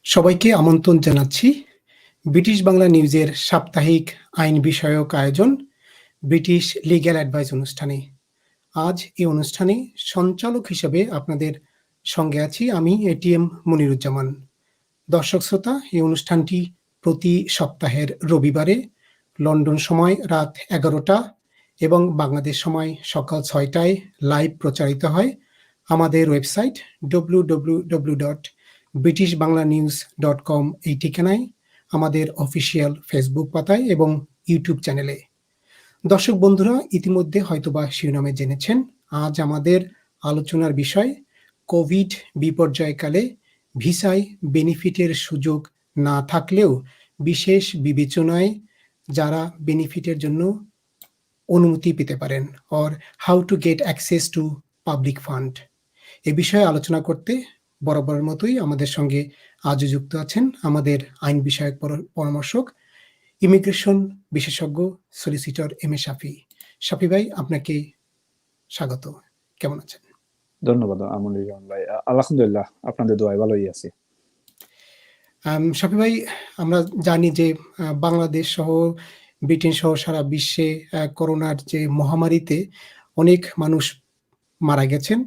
সবাইকে আমন্ত্রণ জানাচ্ছি ব্রিটিশ বাংলা নিউজের সাপ্তাহিক আইন বিষয়ক আয়োজন ব্রিটিশ লিগ্যাল অ্যাডভাইস অনুষ্ঠানে। আজ এই অনুষ্ঠানে সঞ্চালক হিসেবে আপনাদের সঙ্গে আছি আমি এটিএম মনিরুজ্জামান। দর্শক শ্রোতা, এই অনুষ্ঠানটি প্রতি সপ্তাহের রবিবারে লন্ডন সময় রাত 11টা এবং বাংলাদেশ সময় সকাল 6টায় লাইভ প্রচারিত হয় আমাদের ওয়েবসাইট www.britishbanglanews.com এই ঠিকানায়, আমাদের অফিসিয়াল ফেসবুক পাতায় এবং ইউটিউব চ্যানেলে। দর্শক বন্ধুরা ইতিমধ্যে হয়তোবা শিরোনামে জেনেছেন, আজ আমাদের আলোচনার বিষয় কোভিড বিপর্যয়কালে ভিসায় বেনিফিটের সুযোগ না থাকলেও বিশেষ বিবেচনায় যারা বেনিফিটের জন্য অনুমতি পেতে পারেন, or how to get access to public fund. এ বিষয়ে আলোচনা করতে বরাবরের মতোই আমাদের সঙ্গে আজও যুক্ত আছেন আমাদের আইন বিষয়ক পরামর্শক, ইমিগ্রেশন বিশেষজ্ঞ সলিসিটর এম এ শাফি। শাফি ভাই, আপনাকে স্বাগত। কেমন আছেন? ধন্যবাদ আমনুল ভাই, আলহামদুলিল্লাহ আপনাদের দোয়ায় ভালোই আছি। শাফি ভাই, আমরা জানি যে বাংলাদেশ সহ ব্রিটেন সহ সারা বিশ্বে করোনার যে মহামারীতে অনেক মানুষ মারা গেছেন।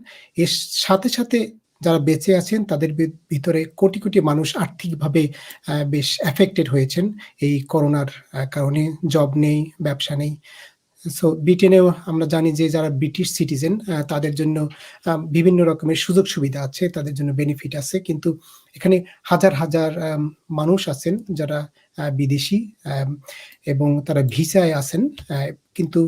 এর সাথে সাথে যারা বেঁচে আছেন তাদের ভিতরে কোটি কোটি মানুষ আর্থিকভাবে বেশ এফেক্টেড হয়েছেন এই করোনার কারণে। জব নেই, ব্যবসা নেই। সো ব্রিটেনেও আমরা জানি যে যারা ব্রিটিশ সিটিজেন তাদের জন্য বিভিন্ন রকমের সুযোগ সুবিধা আছে, তাদের জন্য বেনিফিট আছে, কিন্তু এখানে হাজার হাজার মানুষ আছেন যারা বিদেশি এবং তারা ভিসায় আছেন, কিন্তু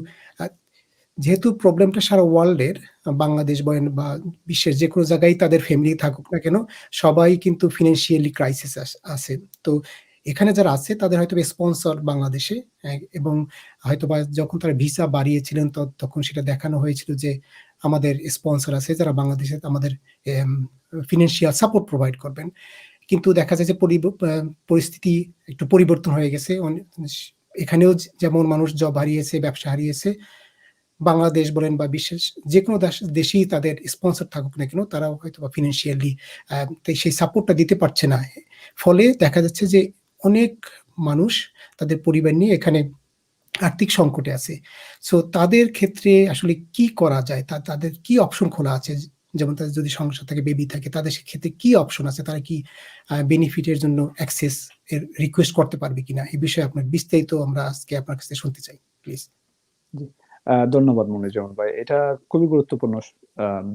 যেহেতু প্রবলেমটা সারা ওয়ার্ল্ডের, বাংলাদেশ বলেন বা বিশ্বের যে কোনো জায়গায় তাদের ফ্যামিলি থাকুক না কেন, সবাই কিন্তু ফিনান্সিয়ালি ক্রাইসিস আছে। তো এখানে যারা আছে তাদের হয়তো স্পন্সর বাংলাদেশে, এবং হয়তোবা যখন তারা ভিসা বাড়িয়েছিলেন তখন সেটা দেখানো হয়েছিল যে আমাদের স্পন্সর আছে যারা বাংলাদেশে আমাদের ফিনান্সিয়াল সাপোর্ট প্রোভাইড করবেন। কিন্তু দেখা যায় যে পরিস্থিতি একটু পরিবর্তন হয়ে গেছে। এখানেও যেমন মানুষ জব হারিয়েছে, ব্যবসা হারিয়েছে, বাংলাদেশ বলেন বা বিশ্বের যে কোনো দেশেই তাদের স্পন্সর থাকুক না কেন, তারাও হয়তো বা ফিনান্সিয়ালি সেই সাপোর্টটা দিতে পারছে না। ফলে দেখা যাচ্ছে যে অনেক মানুষ তাদের পরিবার নিয়ে এখানে আর্থিক সংকটে আছে। সো তাদের ক্ষেত্রে আসলে কি করা যায়, তাদের কি অপশন খোলা আছে? যেমন তাদের যদি সমস্যা থাকে, বেবি থাকে, তাদের ক্ষেত্রে কি অপশন আছে? তারা কি বেনিফিটের জন্য অ্যাক্সেস এর রিকোয়েস্ট করতে পারবে কিনা, এই বিষয়ে আপনার বিস্তারিত আমরা আজকে আপনার কাছে শুনতে চাই, প্লিজ। ধন্যবাদ মনিরুজ্জামান ভাই, এটা খুবই গুরুত্বপূর্ণ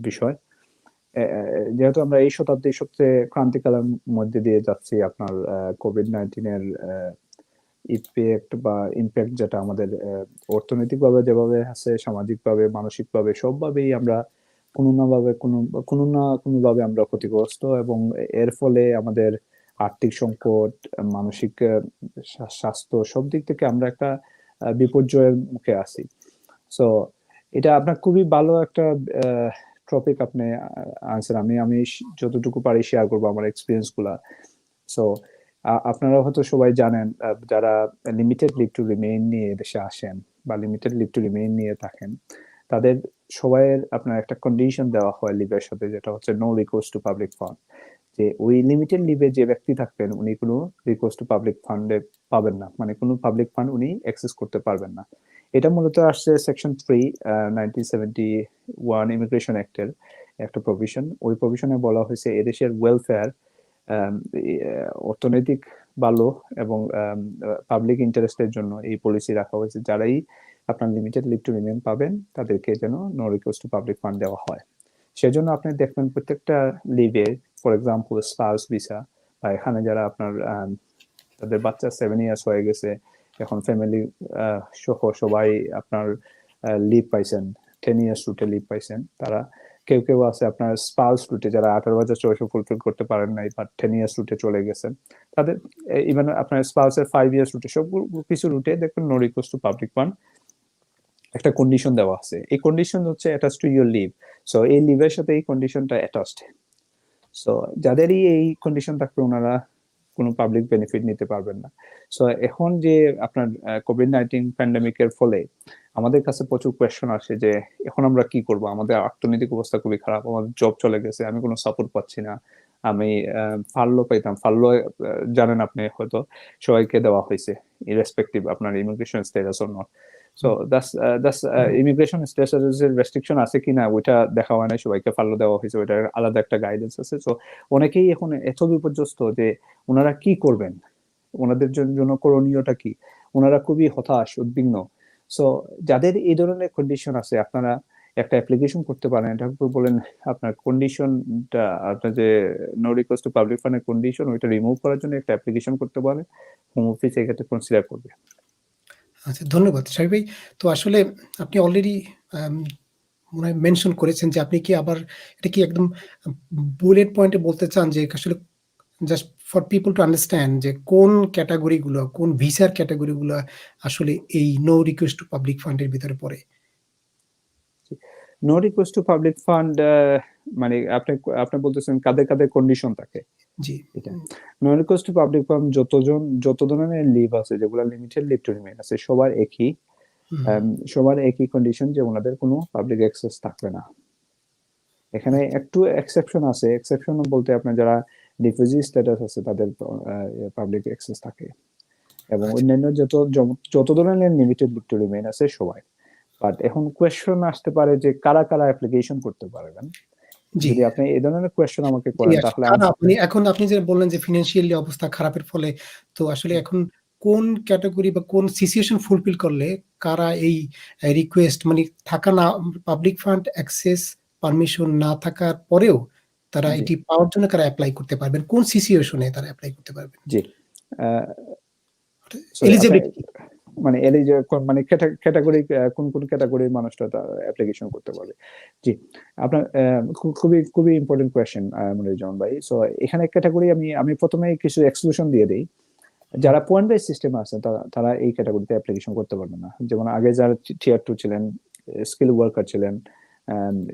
বিষয়। যেহেতু আমরা এই শতাব্দীর সবচেয়ে ক্রান্তিকালের মধ্যে দিয়ে যাচ্ছি, আপনার কোভিড-19 এর ইফেক্ট বা ইম্প্যাক্ট যেটা আমাদের অর্থনৈতিকভাবে যেভাবে আছে, সামাজিকভাবে, মানসিকভাবে, সবভাবেই আমরা কোনো না কোনোভাবে আমরা ক্ষতিগ্রস্ত, এবং এর ফলে আমাদের আর্থিক সংকট, মানসিক স্বাস্থ্য, সব দিক থেকে আমরা একটা বিপর্যয়ের মুখে আছি। সো এটা আপনার খুবই ভালো একটা টপিক আপনি আনসার। আমি যতটুকু পারি শেয়ার করবো আমার এক্সপিরিয়েন্স গুলা। সো আপনারা হয়তো সবাই জানেন, যারা লিমিটেড লিভ টু রিমেইন নিয়ে দেশে আসেন বা লিমিটেড লিভ টু রিমেইন নিয়ে থাকেন, তাদের সবাইয়ের আপনার একটা কন্ডিশন দেওয়া হয় লিভের সাথে, যেটা হচ্ছে no recourse to public fund. যে ওই লিমিটেড লিভে যে ব্যক্তি থাকবেন উনি কোনো রিকোর্স টু পাবলিক ফান্ডে পাবেন না, মানে কোনো পাবলিক ফান্ড উনি অ্যাক্সেস করতে পারবেন না। এটা মূলত আসছে সেকশন 3 1971 ইমিগ্রেশন অ্যাক্টের একটা প্রভিশন। ওই প্রভিশনে বলা হয়েছে এদেশের ওয়েলফেয়ার, অর্থনৈতিক ভালো এবং পাবলিক ইন্টারেস্টের জন্য এই পলিসি রাখা হয়েছে। যারাই আপনার লিমিটেড লিভ টু রিমেইন পাবেন তাদেরকে যেন no recourse to public fund দেওয়া হয়। সেজন্য আপনি দেখবেন প্রত্যেকটা লিভে, ফর এক্সাম্পল স্পাউস ভিসা, বা এখানে যারা আপনার তাদের বাচ্চা 7 ইয়ার্স হয়ে গেছে, এখন ফ্যামিলি সহ সবাই আপনার লিভ পাইছেন, 10 ইয়ার্স রুটে লিভ পাইছেন। তারা কেউ কেউ আছে আপনার স্পাউস রুটে, যারা 18 বছর বয়সে ফুলফিল করতে পারেন নাই বা 10 ইয়ার্স রুটে চলে গেছেন, তাদের ইভেন আপনার স্পাউসের 5 ইয়ার্স রুটে, সব কিছু রুটে দেখবেন no request to public fund একটা কন্ডিশন দেওয়া আছে। এই কন্ডিশন হচ্ছে attach to your leave. So এই লিভের সাথে এই কন্ডিশনটা অ্যাটাচড। সো যাদেরই এই কন্ডিশন থাকবে ওনারা কোনো পাবলিক বেনিফিট নিতে পারবেন না। সো এখন যে আপনার কোভিড-19 প্যান্ডেমিকের ফলে আমাদের কাছে প্রচুর কোয়েশ্চন আসে যে এখন আমরা কি করব, আমাদের অর্থনৈতিক অবস্থা খুবই খারাপ, আমাদের জব চলে গেছে, আমি কোনো সাপোর্ট পাচ্ছি না, আমি ফাল্লো পাইতাম। ফাল্লো জানেন আপনি হয়তো, সবাইকে দেওয়া হয়েছে ইরেসপেক্টিভ আপনার immigration status or not. So that's immigration স্ট্যাটাসের রেস্ট্রিকশন আছে কিনা ওইটা দেখা হয় না, সবাইকে ফাল্লো দেওয়া হয়েছে, ওইটার আলাদা একটা গাইডেন্স আছে। সো অনেকেই এখন এত বিপর্যস্ত যে ওনারা কি করবেন, ওনাদের জন্য করণীয়টা কি, ওনারা খুবই হতাশ, উদ্বিগ্ন। সো যাদের এই ধরনের কন্ডিশন আছে, আপনারা একটা অ্যাপ্লিকেশন করতে পারেন। এটা বলেন আপনার কন্ডিশনটা, আপনার যে নো রিকোয়েস্ট টু পাবলিক ফান্ডের কন্ডিশন, ওইটা রিমুভ করার জন্য একটা অ্যাপ্লিকেশন করতে পারেন। হোম অফিস এক্ষেত্রে কনসিডার করবে। আচ্ছা, ধন্যবাদ শাহিদ ভাই। তো আসলে আপনি অলরেডি আম মনে হয় মেনশন করেছেন যে আপনি কি আবার এটা কি একদম বুলেট পয়েন্টে বলতে চান যে আসলে just for people to understand যে কোন ক্যাটেগরি গুলো, কোন ভিসার ক্যাটেগরি গুলো আসলে এই নো রিকোয়েস্ট টু পাবলিক ফান্ডের ভিতরে পড়ে? No request to public fund মানে আপনি আপনি বলতেছেন কাদের কাদের কন্ডিশন থাকে জি। এটা? No request to public fund যত ধরনের লিভ আছে, যেগুলো লিমিটেড লিভ টু রিমেইন আছে, সবার একই হুম, সবার একই কন্ডিশন যে ওনাদের কোনো পাবলিক অ্যাক্সেস থাকবে না। এখানে একটু এক্সেপশন আছে। এক্সেপশন বলতে আপনার যারা রিফিউজি স্ট্যাটাস আছে তাদের পাবলিক অ্যাক্সেস থাকে, এবং আচ্ছা। অন্যান্য যত ধরনের লিমিটেড লিভ টু রিমেইন আছে সবাই। বাট এখন কোয়েশ্চন আসতে পারে যে কারা কারা অ্যাপ্লিকেশন করতে পারবেন। জি। যদি আপনি এই ধরনের কোয়েশ্চেন আমাকে জি, করেন আসলে তাহলে কারা আপনি এখন আপনি যে বললেন যে ফিন্যান্সিয়ালি অবস্থা খারাপের ফলে তো আসলে এখন কোন ক্যাটেগরি বা কোন সিচুয়েশন ফুলফিল করলে কারা এই রিকোয়েস্ট মানে থাকা না পাবলিক ফান্ড অ্যাক্সেস পারমিশন না থাকার পরেও তারা জি এটি পাওয়ার জন্য কারা এপ্লাই করতে পারবেন? কোন সিচুয়েশনে তারা এপ্লাই করতে পারবেন? জি সরি, আপনি এলিজিবিলিটি। মানে মানে ক্যাটাগরি, কোন কোন ক্যাটাগরির মানুষটা তার অ্যাপ্লিকেশন করতে পারবে? জি, আপনার খুবই খুবই ইম্পর্টেন্ট কোয়েশ্চেন মনিরুজ্জামান ভাই। সো এখানে ক্যাটাগরি আমি আমি প্রথমে কিছু এক্সক্লুশন দিয়ে দিই। যারা পয়েন্ট বেস সিস্টেম আছেন তারা তারা এই ক্যাটাগরিতে অ্যাপ্লিকেশন করতে পারবে না। যেমন আগে যারা টিয়ার 2 ছিলেন, স্কিল ওয়ার্কার ছিলেন,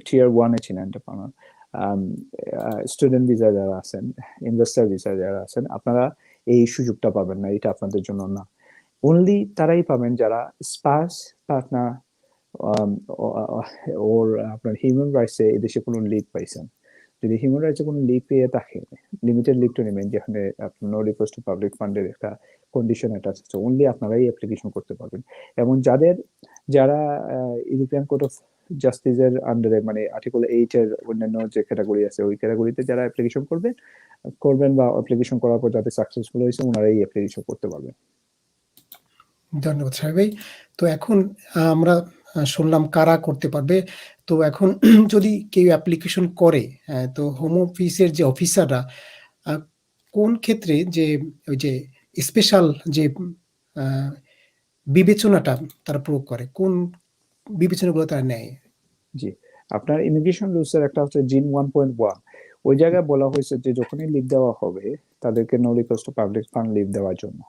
টিয়ার 1 এ ছিলেন, স্টুডেন্ট ভিসা যারা আছেন, ইনভেস্টর ভিসা যারা আছেন, আপনারা এই সুযোগটা পাবেন না, এটা আপনাদের জন্য না। অনলি তারাই পাবেন যারা স্পাউস, পার্টনার, ওর আপনার হিউম্যান রাইটসে এদেশে কোনো লিভ পাইছেন। যদি হিউম্যান রাইটসে কোনো লিভ পেয়ে থাকে, লিমিটেড লিভ টু রিমেইন, যেখানে আপনার নো রিকোয়েস্ট টু পাবলিক ফান্ডের একটা কন্ডিশন অ্যাটাচ আছে, অনলি আপনারাই অ্যাপ্লিকেশন করতে পারবেন। এবং যারা ইউরোপিয়ান কোর্ট অফ জাস্টিসের আন্ডারে, মানে আর্টিকেল 8 এর অন্যান্য যে ক্যাটাগরি আছে, ওই ক্যাটাগরিতে যারা অ্যাপ্লিকেশন করবেন বা অ্যাপ্লিকেশন করার পর যাদের সাকসেসফুল হয়েছে, ওনারাই অ্যাপ্লিকেশন করতে পারবেন। ধন্যবাদ সাহেব ভাই। তো এখন আমরা শুনলাম কারা করতে পারবে। তো এখন যদি কেউ অ্যাপ্লিকেশন করে, তো হোম অফিসের যে অফিসাররা আ কোন ক্ষেত্রে যে ওই যে স্পেশাল যে আ বিবেচনাটা তারা প্রয়োগ করে? কোন বিবেচনাগুলো তারা নেয়? জি, আপনার ইমিগ্রেশন রুলস এর একটা হচ্ছে জিন 1.1। ওই জায়গায় বলা হয়েছে যে যখনই লিভ দেওয়া হবে তাদেরকে no request to public fund leave দেওয়ার জন্য।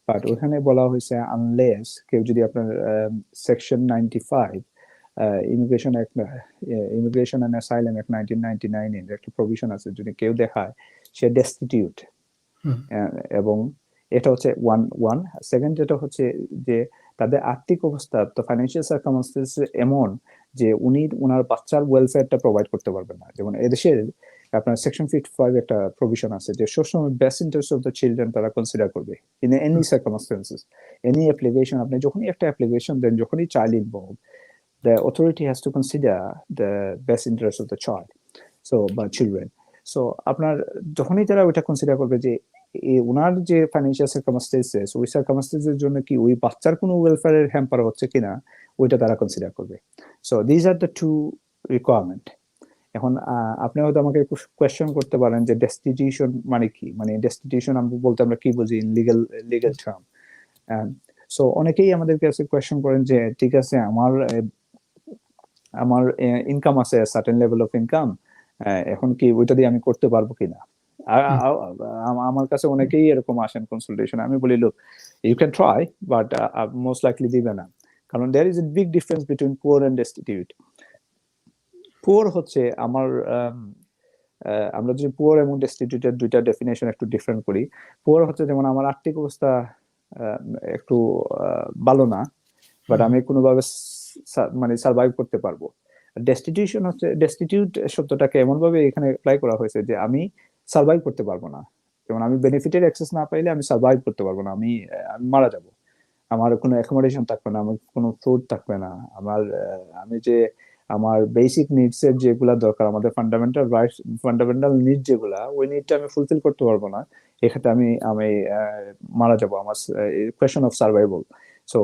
But okay. ওখানে বলা হয়েছে আনলেস কেউ যদি আপনার section 95 immigration act, immigration and asylum act 1999 এর একটা প্রভিশন আছে, যদি কেউ দেখায় সে ডেস্টিটিউট, হুম, এবং এটা হচ্ছে ওয়ান। সেকেন্ড যেটা হচ্ছে যে তাদের আর্থিক অবস্থা, তো ফাইন্যান্সিয়াল সার্কামস্টেন্স এমন যে উনি ওনার বাচ্চার ওয়েলফেয়ারটা প্রোভাইড করতে পারবেন না। যেমন এদেশের আপনার সেকশন 55 একটা প্রভিশন আছে যে সবসময় best interest of the children তারা কনসিডার করবে in any hmm. Circumstances, any application. আপনি যখনই একটা অ্যাপ্লিকেশন দেন, যখনই child involve, the authority has to consider the best interest of the child, so বা children. সো আপনার যখনই তারা ওইটা কনসিডার করবে যে ওনার যে ফাইন্যান্সিয়াল সার্কামস্টেন্সেস, ওই সার্কামস্টেন্সের জন্য কি ওই বাচ্চার কোনো ওয়েলফেয়ারের হ্যাম্পার হচ্ছে কিনা, ওইটা তারা কনসিডার করবে। So these are the two requirement. এখন আপনি হয়তো আমাকে কোয়েশ্চেন করতে পারেন যে ডেস্টিটিউশন মানে কি, মানে ডেস্টিটিউশন আমরা বলতে আমরা কি বুঝি in legal legal term. So অনেকেই আমাদের কাছে কোয়েশ্চেন করেন যে ঠিক আছে, আমার আমার ইনকাম আছে, সার্টেন লেভেল অফ ইনকাম, এখন কি ওইটা দিয়ে আমি করতে পারবো কিনা। হুম, আমার কাছে অনেকেই এরকম আসেন কনসালটেশন, আমি বলি look, you can try, but most likely দিবে না। কারণ there is a big difference between poor and destitute. Poor হচ্ছে আমার আমরা যদি পুয়ার এবং ডেস্টিটিউটের দুইটা ডেফিনেশন একটু ডিফারেন্ট করি। পুয়ার হচ্ছে যেমন আমার আর্থিক অবস্থা একটু ভালো না, বাট হুম, আমি কোনোভাবে মানে সার্ভাইভ করতে পারবো। ডেস্টিটিউশন হচ্ছে, ডেস্টিটিউট শব্দটাকে এমন ভাবে এখানে অ্যাপ্লাই করা হয়েছে যে আমি সার্ভাইভ করতে পারবো না। যেমন আমি বেনিফিটের অ্যাক্সেস না পাইলে আমি সার্ভাইভ করতে পারবো না, আমি মারা যাব। আমার কোনো অ্যাকোমোডেশন থাকবে না, আমার কোনো ফুড থাকবে না, আমি যে আমার বেসিক নিডস এর যেগুলা দরকার, আমাদের ফান্ডামেন্টাল রাইটস, ফান্ডামেন্টাল নিড যেগুলা, ওই নিডটা আমি ফুলফিল করতে পারবো না। এক্ষেত্রে আমি আমি মারা যাব। আমার question of survival. So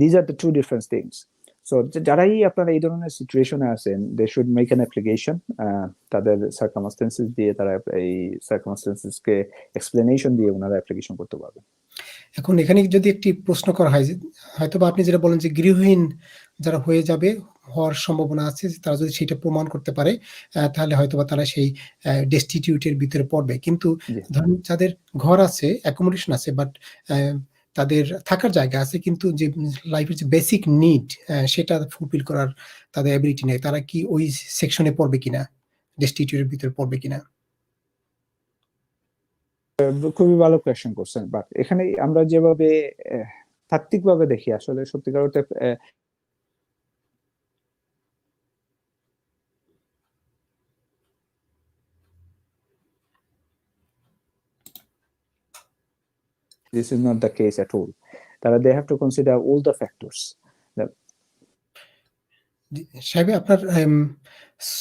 these are the two different things. So যারাই আপনারা এই ধরনের সিচুয়েশনে আছেন, they should make an application. তাদের সার্কামস্টেন্সেস দিয়ে তারা এই সার্কামস্টেন্সেস কে এক্সপ্লেনেশন দিয়ে ওনারা অ্যাপ্লিকেশন করতে পারবেন। এখন এখানে যদি একটি প্রশ্ন করা হয় যে হয়তোবা আপনি যেটা বলেন যে গৃহহীন যারা হয়ে যাবে, হওয়ার সম্ভাবনা আছে, তারা যদি সেটা প্রমাণ করতে পারে তাহলে হয়তোবা তারা সেই ডেস্টিটিউটের ভিতরে পড়বে। কিন্তু ধরুন যাদের ঘর আছে, অ্যাকোমোডেশন আছে, বাট তাদের থাকার জায়গা আছে, কিন্তু যে লাইফের যে বেসিক নিড সেটা ফুলফিল করার তাদের অ্যাবিলিটি নেই, তারা কি ওই সেকশনে পড়বে কিনা, ডেস্টিটিউটের ভিতরে পড়বে কিনা? খুবই ভালো কোয়েশ্চেন করছেন। বাট এখানে আমরা যেভাবে তাত্ত্বিকভাবে দেখি, আসলে সত্যিকার অর্থে this is not the case at all. They have to consider all the factors. সাহেব আপনার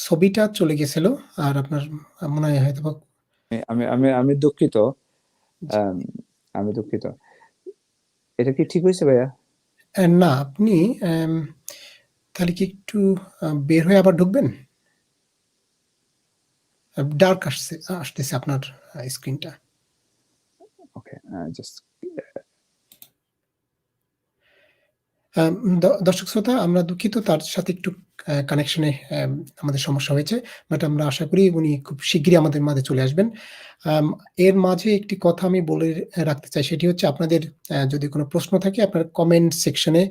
ছবিটা চলে গেছিল, আর আপনার মনে হয় হয়তো আমি আমি আমি দুঃখিত, আমি দুঃখিত। এটা কি ঠিক হয়েছে ভাইয়া? না, আপনি তাহলে কি একটু বের হয়ে আবার ঢুকবেন? ডার্ক আসতেছে আপনার স্ক্রিনটা। ওকে, জাস্ট দর্শক শ্রোতা, আমরা দুঃখিত, তার সাথে একটু কানেকশনে আমাদের সমস্যা হয়েছে, বাট আমরা আশা করি উনি খুব শিগগিরই আমাদের মাঝে চলে আসবেন। এর মাঝে একটি কথা আমি বলে রাখতে চাই, সেটি হচ্ছে আপনাদের যদি কোনো প্রশ্ন থাকে আপনারা কমেন্ট সেকশনে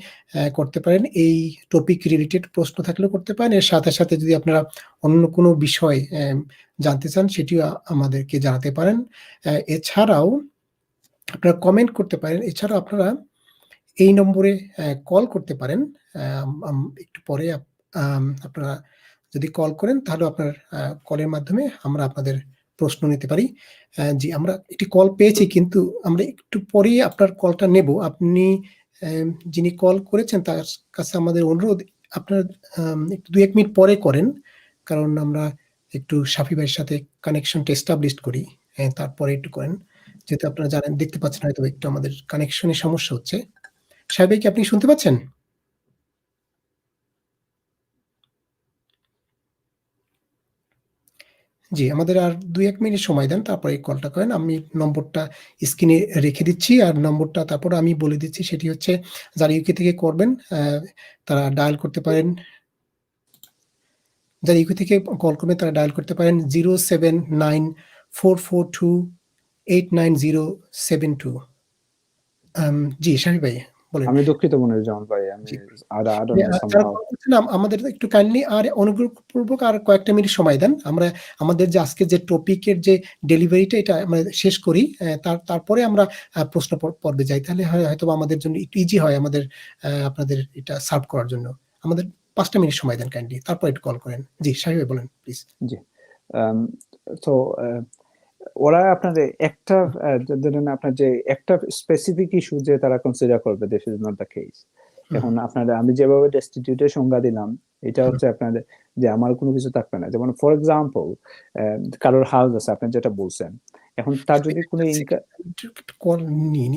করতে পারেন। এই টপিক রিলেটেড প্রশ্ন থাকলেও করতে পারেন। এর সাথে সাথে যদি আপনারা অন্য কোনো বিষয় জানতে চান সেটিও আমাদেরকে জানাতে পারেন। এছাড়াও আপনারা কমেন্ট করতে পারেন। এছাড়াও আপনারা এই নম্বরে কল করতে পারেন। একটু পরে আপনারা যদি কল করেন তাহলে আপনার কলের মাধ্যমে আমরা আপনাদের প্রশ্ন নিতে পারি। জি, আমরা একটি কল পেয়েছি, কিন্তু আমরা একটু পরেই আপনার কলটা নেব। আপনি যিনি কল করেছেন তার কাছে আমাদের অনুরোধ, আপনার একটু ২-১ মিনিট পরে করেন, কারণ আমরা একটু শাফি ভাইয়ের সাথে কানেকশনটা এস্টাবলিশ করি, তারপরে একটু করেন। যেহেতু আপনারা জানেন, দেখতে পাচ্ছেন হয়তো একটু আমাদের কানেকশনের সমস্যা হচ্ছে। সাহেব ভাই, কি আপনি শুনতে পাচ্ছেন? জি, আমাদের আর ২-১ মিনিট সময় দেন, তারপরে এই কলটা করেন। আমি নম্বরটা স্ক্রিনে রেখে দিচ্ছি, আর নম্বরটা তারপরে আমি বলে দিচ্ছি। সেটি হচ্ছে যারা ইউকে থেকে করবেন তারা ডায়াল করতে পারেন। যারা ইউকে থেকে কল করবেন তারা ডায়াল করতে পারেন 07944289072। জি, শাফি ভাই বলেন। আমি দুঃখিত মনিরুজ্জামান ভাই, আমি জি। I don't know যারা somehow. কল করছেন আমাদের একটু কাইন্ডলি আর অনুগ্রহপূর্বক আর কয়েকটা মিনিট সময় দেন। আমরা আমাদের যে আজকে যে টপিকের যে ডেলিভারিটা এটা আমরা শেষ করি। তারপরে আমরা প্রশ্ন পর্বে যাই। তাহলে হয়তোবা আমাদের জন্য একটু ইজি হয় আমাদের আপনাদের এটা সার্ভ করার জন্য। আমাদের ৫ টা মিনিট সময় দেন কাইন্ডলি। তারপর একটু কল করেন। জি, শাহিদ ভাই বলেন প্লিজ। জি। তো ওরা আপনাদের একটা ধরেন আপনার যে একটা স্পেসিফিক ইস্যু যে তারা কনসিডার করবে, this is not the case. এখন আপনাদের আমি যেভাবে ডেস্টিটিউটের সংজ্ঞা দিলাম, এটা হচ্ছে আপনাদের যে আমার কোনো কিছু থাকবে না। যেমন ফর এক্সাম্পল কারোর হাউস আছে, আপনি যেটা বলছেন, এখন তার যদি কোনো ইনকাম, কল নিয়ে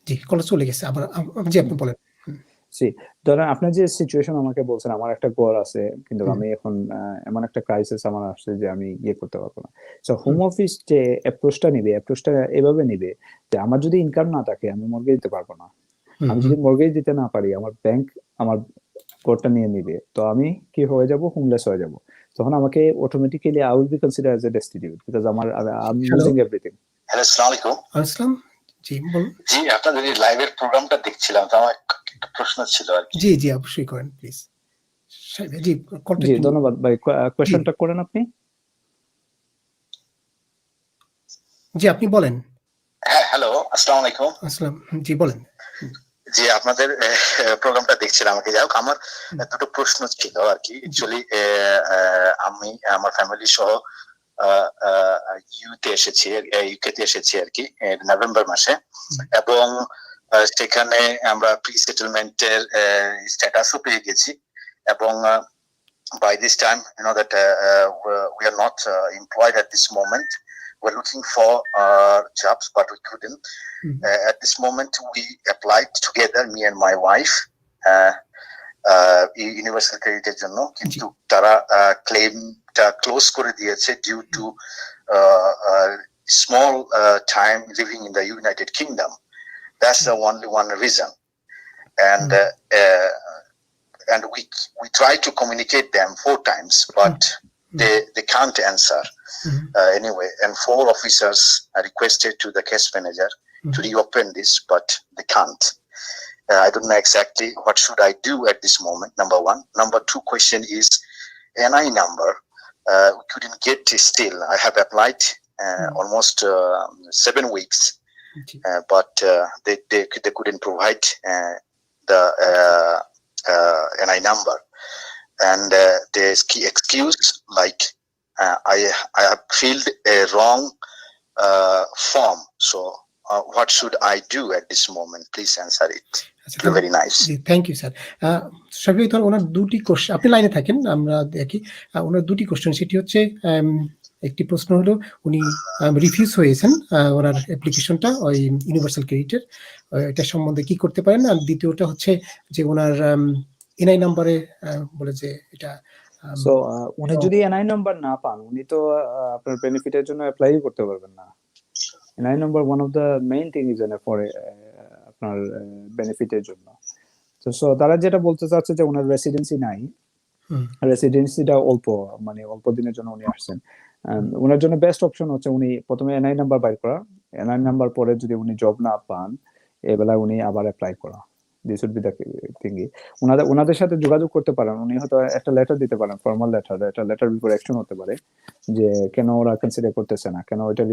জি, কলটা চলে গেছে আবার। জি, আপনি বলেন। জি, ধরেন আপনার যে সিচুয়েশন আমাকে বলছেন, আমার একটা ঘর আছে, কিন্তু আমি এখন এমন একটা ক্রাইসিস আমার আসছে যে আমি ইয়ে করতে পারবো না। সো হোম অফিস যে অ্যাপ্রোচটা এভাবে নিবে যে আমার যদি ইনকাম না থাকে আমি মর্গেজ দিতে পারবো না। আমি যদি মর্গেজ দিতে না পারি, আমার ব্যাংক আমার ঘরটা নিয়ে নিবে, তো আমি কি হয়ে যাব? হোমলেস হয়ে যাব। তখন আমাকে automatically I will be consider as a destitute, because I am losing everything. Hello, আসসালামু আলাইকুম। আসসালাম। জি, বলুন। জি, আপনাদের এই লাইভের প্রোগ্রামটা দেখছিলাম, তো আমার একটা প্রশ্ন ছিল আর কি। জি, অবশ্যই করেন প্লিজ। জি, কলটা জি, একটু ধন্যবাদ ভাই। কোয়েশ্চনটা করেন আপনি। জি, আপনি বলেন। হ্যাঁ, হ্যালো, আসসালামু আলাইকুম। আসসালাম। জি, বলেন। যে আপনাদের প্রোগ্রামটা দেখছিলাম আমাকে। যাই হোক, আমার দুটো প্রশ্ন ছিল আর কি। অ্যাকচুয়ালি আমি আমার ফ্যামিলি সহ ইউকেতে এসেছি আর কি নভেম্বর মাসে, এবং সেখানে আমরা প্রি সেটেলমেন্টের স্ট্যাটাসও পেয়ে গেছি, এবং by this time you know that we are not employed at this moment. We're looking for jobs but we couldn't. At this moment we applied together, me and my wife, universal ক্রেডিটের জন্য, কিন্তু তারা ক্লেমটা close করে দিয়েছে due to small time living in the United Kingdom. That's the only one reason. And we tried to communicate them 4 times, but they can't answer. Anyway, and 4 officers requested to the case manager to reopen this, but they can't. I don't know exactly what should I do at this moment, number 1. Number 2 question is NI number. We couldn't get it still. I have applied almost 7 weeks, but they couldn't provide the NI number, and the excuse like I have filled a wrong form. So what should I do at this moment? Please answer it. You're very nice. Thank you sir. Sabir ভাই, ওনার দুটি question, আপনি লাইনে থাকেন, আমরা দেখি। ওনার দুটি question, সেটি হচ্ছে একটি প্রশ্ন হলো উনি রিফিউজ হয়েছেন ওনার অ্যাপ্লিকেশনটা ওই ইউনিভার্সাল ক্রেডিটের, এটা সম্বন্ধে কি করতে পারেন। আর দ্বিতীয়টা হচ্ছে যে ওনার এনআই নাম্বারে বলে যে এটা সো উনি যদি এনআই নাম্বার না পান, উনি তো আপনার বেনিফিটের জন্য অ্যাপ্লাই করতে পারবেন না। NI number one of the main thing is for আপনার বেনিফিটের জন্য। তো সো তারা যেটা বলতে চাচ্ছে যে ওনার রেসিডেন্সি নাই, রেসিডেন্সিটা অল্প, মানে অল্প দিনের জন্য উনি আসছেন। ওনার জন্য বেস্ট অপশন হচ্ছে উনি প্রথমে এনআই নাম্বার বাইর করা, এনআই নাম্বার পরে যদি উনি জব না পান এবেলা উনি আবার অ্যাপ্লাই করা। This would be the thing. ওনাদের সাথে যোগাযোগ করতে পারেন, উনি হয়তো একটা লেটার দিতে পারেন, ফর্মাল লেটার, একটা লেটার বিফোর অ্যাকশন হতে পারে যে কেন ওরা কনসিডার করতেছে না, কেন ওইটা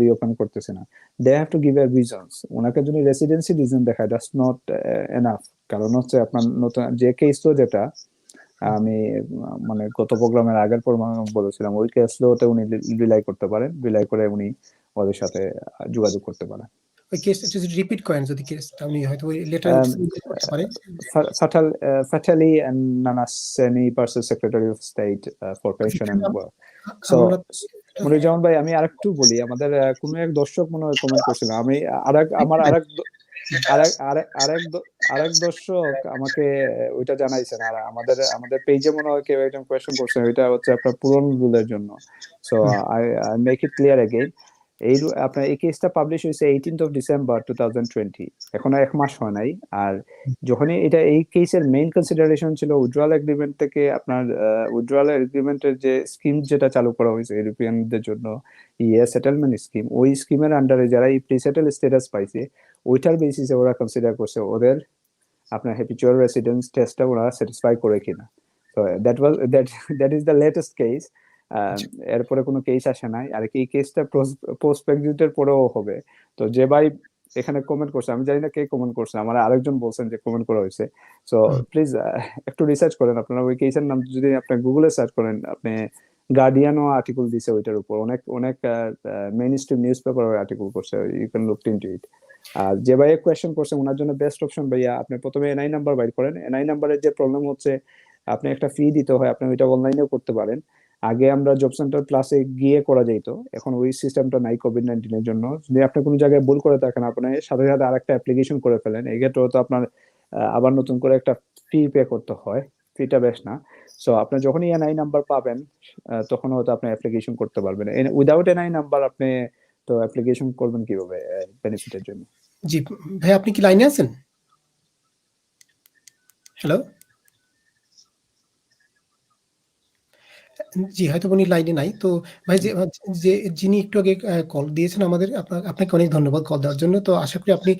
রিওপেন করতেছে না। They have to give a reasons. ওনাকে যদি রেসিডেন্সি রিজন দেখায়, দ্যাটস নট এনাফ। কারণ হচ্ছে আপনার নতুন যে কেস, তো যেটা আমি মানে গত প্রোগ্রামের আগের প্রোগ্রামে বলেছিলাম, ওই কেসগুলোতে উনি রিলাই করতে পারেন, রিলাই করে উনি ওদের সাথে যোগাযোগ করতে পারেন। ওই কেসটা যদি রিপিট করেন, যদি কেসটা উনি হয়তো ওই লেটার করতে পারে। Fatali and Nanaseni versus Secretary of State for Pension and Work. So Moniruzzaman ভাই, আমি আরেকটু বলি, আমাদের কোন এক দর্শক মনে হয় কমেন্ট করছিল, আমি আরেক দর্শক আমাকে ওইটা জানাইছেন, আর আমাদের পেজে মনে হয় কেউ একজন কোয়েশ্চেন করছেন, ওইটা হচ্ছে আপনার পুরনো রুলের জন্য। So I make it clear again. এই আপনার এই কেসটা পাবলিশ হয়েছে 18th of December 2020, এখনো 1 মাস হয় নাই। আর যখনই এটা, এই কেসের মেইন কনসিডারেশন ছিল উইথড্রয়াল এগ্রিমেন্ট থেকে আপনার উইথড্রয়াল এগ্রিমেন্টের যে স্কিম যেটা চালু করা হয়েছে ইউরোপিয়ানদের জন্য, সেটেলমেন্ট স্কিম, ওই স্কিমের আন্ডারে যারা এই প্রিসেটেল স্ট্যাটাস পাইছে ওইটার বেসিসে ওরা কনসিডার করছে ওদের আপনার হ্যাবিচুয়াল রেসিডেন্স টেস্টটা ওরা স্যাটিসফাই করে কিনা। তো that is the latest case. এরপরে কোনো কেস আসে নাই, আর এই কেসটা পোস্ট ব্রেক্সিটের পরেও হবে। তো যে ভাই এখানে কমেন্ট করছে, আমি জানি না কে কমেন্ট করছে, আমার আরেকজন বলছেন যে কমেন্ট করা হয়েছে। সো প্লিজ একটু রিসার্চ করেন আপনারা, ওই কেসের নাম যদি আপনি গুগলে সার্চ করেন, আপনি গার্ডিয়ানও আর্টিকেল দিছে ওইটার উপর, অনেক mainstream newspaper article করছে, you can look into it. আর যে ভাই কোয়েশ্চেন করছে ওনার জন্য বেস্ট অপশন ভাইয়া, আপনি প্রথমে এনআই নাম্বার বাইর করেন। এনআই নাম্বারের যে প্রবলেম হচ্ছে, আপনি একটা ফি দিতে হয়, আপনি ওইটা অনলাইনেও করতে পারেন। আগে আমরা জব সেন্টার প্লাসে গিয়ে করা যেত, এখন ওই সিস্টেমটা নাই কোভিড-19 এর জন্য। যদি আপনি কোনো জায়গায় ভুল করে থাকেন, আপনি সাথে সাথে আরেকটা অ্যাপ্লিকেশন করে ফেলেন, এক্ষেত্রে তো আপনার আবার নতুন করে একটা ফি পে করতে হয়, ফিটা বেশ না। সো আপনি যখনই এনআই নাম্বার পাবেন তখন হয়তো আপনি অ্যাপ্লিকেশন করতে পারবেন। উইদাউট এনআই নাম্বার আপনি তো অ্যাপ্লিকেশন করবেন কিভাবে বেনিফিটের জন্য? জি ভাই, আপনি কি লাইনে আছেন? হ্যালো, জি হয়তো উনি লাইনে নাই। তো ভাই, যে যিনি একটু আগে কল দিয়েছেন আমাদের, আপনাকে অনেক ধন্যবাদ কল দেওয়ার জন্য। তো আশা করি আপনি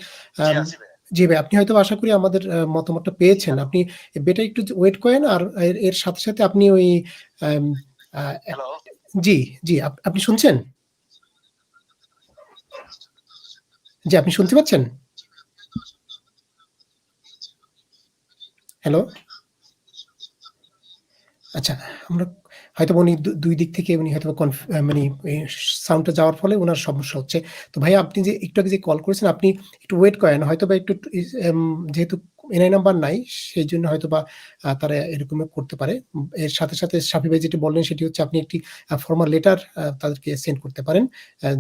জি ভাই, আপনি হয়তো আশা করি আমাদের মতামতটা পেয়েছেন। আপনি বেটা একটু ওয়েট করেন, আর এর সাথে সাথে আপনি ওই জি জি আপনি শুনছেন? জি, আপনি শুনতে পাচ্ছেন? হ্যালো? আচ্ছা, আমরা হয়তোবা উনি ২ দিক থেকে উনি হয়তোবা মানে এই সাউন্ডটা যাওয়ার ফলে উনার সমস্যা হচ্ছে। তো ভাইয়া আপনি যে একটু আগে যে কল করেছেন আপনি একটু ওয়েট করেন। হয়তোবা একটু যেহেতু এনআই নাম্বার নাই সেইজন্য হয়তোবা তারা এরকমও করতে পারে। এর সাথে শাফি ভাই যেটি বললেন সেটি হচ্ছে আপনি একটি ফরমাল লেটার তাদেরকে সেন্ড করতে পারেন।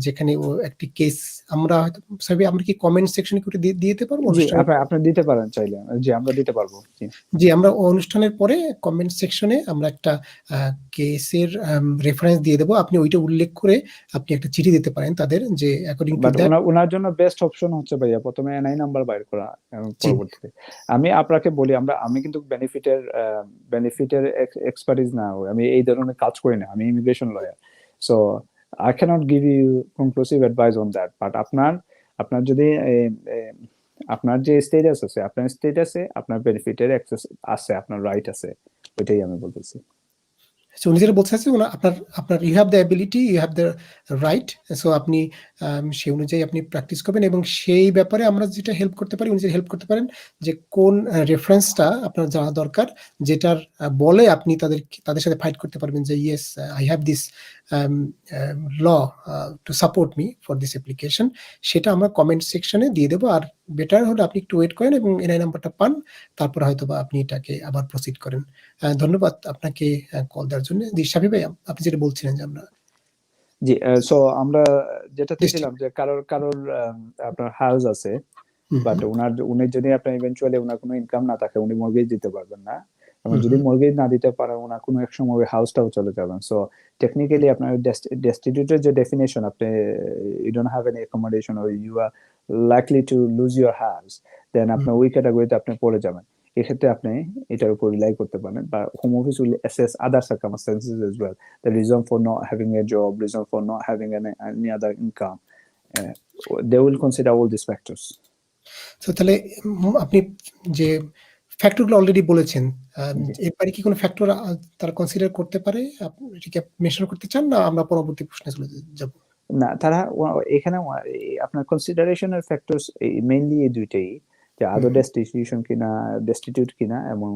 যেখানে ও একটি কেস আমরা হয়তো শাফি আমরা কি কমেন্ট সেকশনে কি ওটা দিয়ে দিতে পারবো জি, অনুষ্ঠানের? আপনি দিতে পারেন চাইলে। জি, আমরা দিতে পারবো। জি। জি, আমরা অনুষ্ঠানের পরে কমেন্ট সেকশনে আমরা একটা আ কেসের রেফারেন্স দিয়ে দেব। আপনি ওইটা উল্লেখ করে আপনি একটা চিঠি দিতে পারেন তাদের যে অ্যাকর্ডিং টু বাট দ্যাট উনার জন্য বেস্ট অপশন হচ্ছে ভাইয়া ১ম এ এনআই নাম্বার বাইর করা এবং জি, পরবর্তীতে। আমি আপনাকে বলি আমি কিন্তু বেনিফিটের এক্সপার্টিস না। আমি এই ধরনের কাজ করি না। আমি immigration lawyer. So I cannot give you conclusive advice on that. But আপনার যদি আপনার যে স্ট্যাটাস আছে, আপনার স্ট্যাটাসে আপনার বেনিফিটের অ্যাক্সেস আছে, আপনার রাইট আছে। ওইটাই আমি বলতেছি। সো উনি যেটা বলতে চাচ্ছেন আপনার you have the ability, you have the right. So আপনি সেই অনুযায়ী আপনি প্র্যাকটিস করবেন এবং সেই ব্যাপারে আমরা যেটা হেল্প করতে পারি, উনি যেটা হেল্প করতে পারেন যে কোন রেফারেন্সটা আপনার জানা দরকার, যেটার বলে আপনি তাদের সাথে ফাইট করতে পারবেন যে yes I have this law to support me for this application. সেটা আমরা কমেন্ট সেকশনে দিয়ে দেবো। আর বেটার হলে আপনি একটু ওয়েট করেন এবং এনআই নাম্বারটা পান, তারপর হয়তোবা আপনি এটাকে আবার প্রসিড করেন। ধন্যবাদ আপনাকে কল দেওয়ার জন্য। জি, শাফি ভাই আপনি যেটা বলছিলেন যে আমরা জি, সো আমরা যেটাতে চেষ্টা ছিলাম যে কারোর আপনার হাউস আছে, হুম, বাট হুম, উনি যদি আপনার ইভেন্চুয়ালি উনার কোনো ইনকাম না থাকে, উনি মর্গেজ দিতে পারবেন না। এবং হুম, যদি হুম, মর্গেজ না দিতে পারে, উনার কোনো এক সময় ওই হাউসটাও চলে যাবেন। সো টেকনিক্যালি আপনার ডেস্টিটিউটের যে ডেফিনেশন, আপনি you don't have any accommodation or you are likely to lose your house, then hmm, আপনার ওই ক্যাটাগরিতে আপনি পড়ে যাবেন। এক্ষেত্রে আপনি এটার উপর রিলাই করতে পারেন, বা home office will assess other circumstances as well, the reason for not having a job, reason for not having any other income. Uh, they will consider all these factors. তো তাহলে আপনি যে ফ্যাক্টর গুলো already বলেছেন, জি। এরপরে কি কোনো factor তারা কনসিডার করতে পারে? আপনি এটিকে মেনশন করতে চান না আমরা পরবর্তী প্রশ্নে চলে যাব? না, তারা এখানে আপনার কনসিডারেশনের ফ্যাক্টরস মেইনলি এই দুইটাই, যে হুম, আদৌ ডেস্টিটিউট কিনা, এবং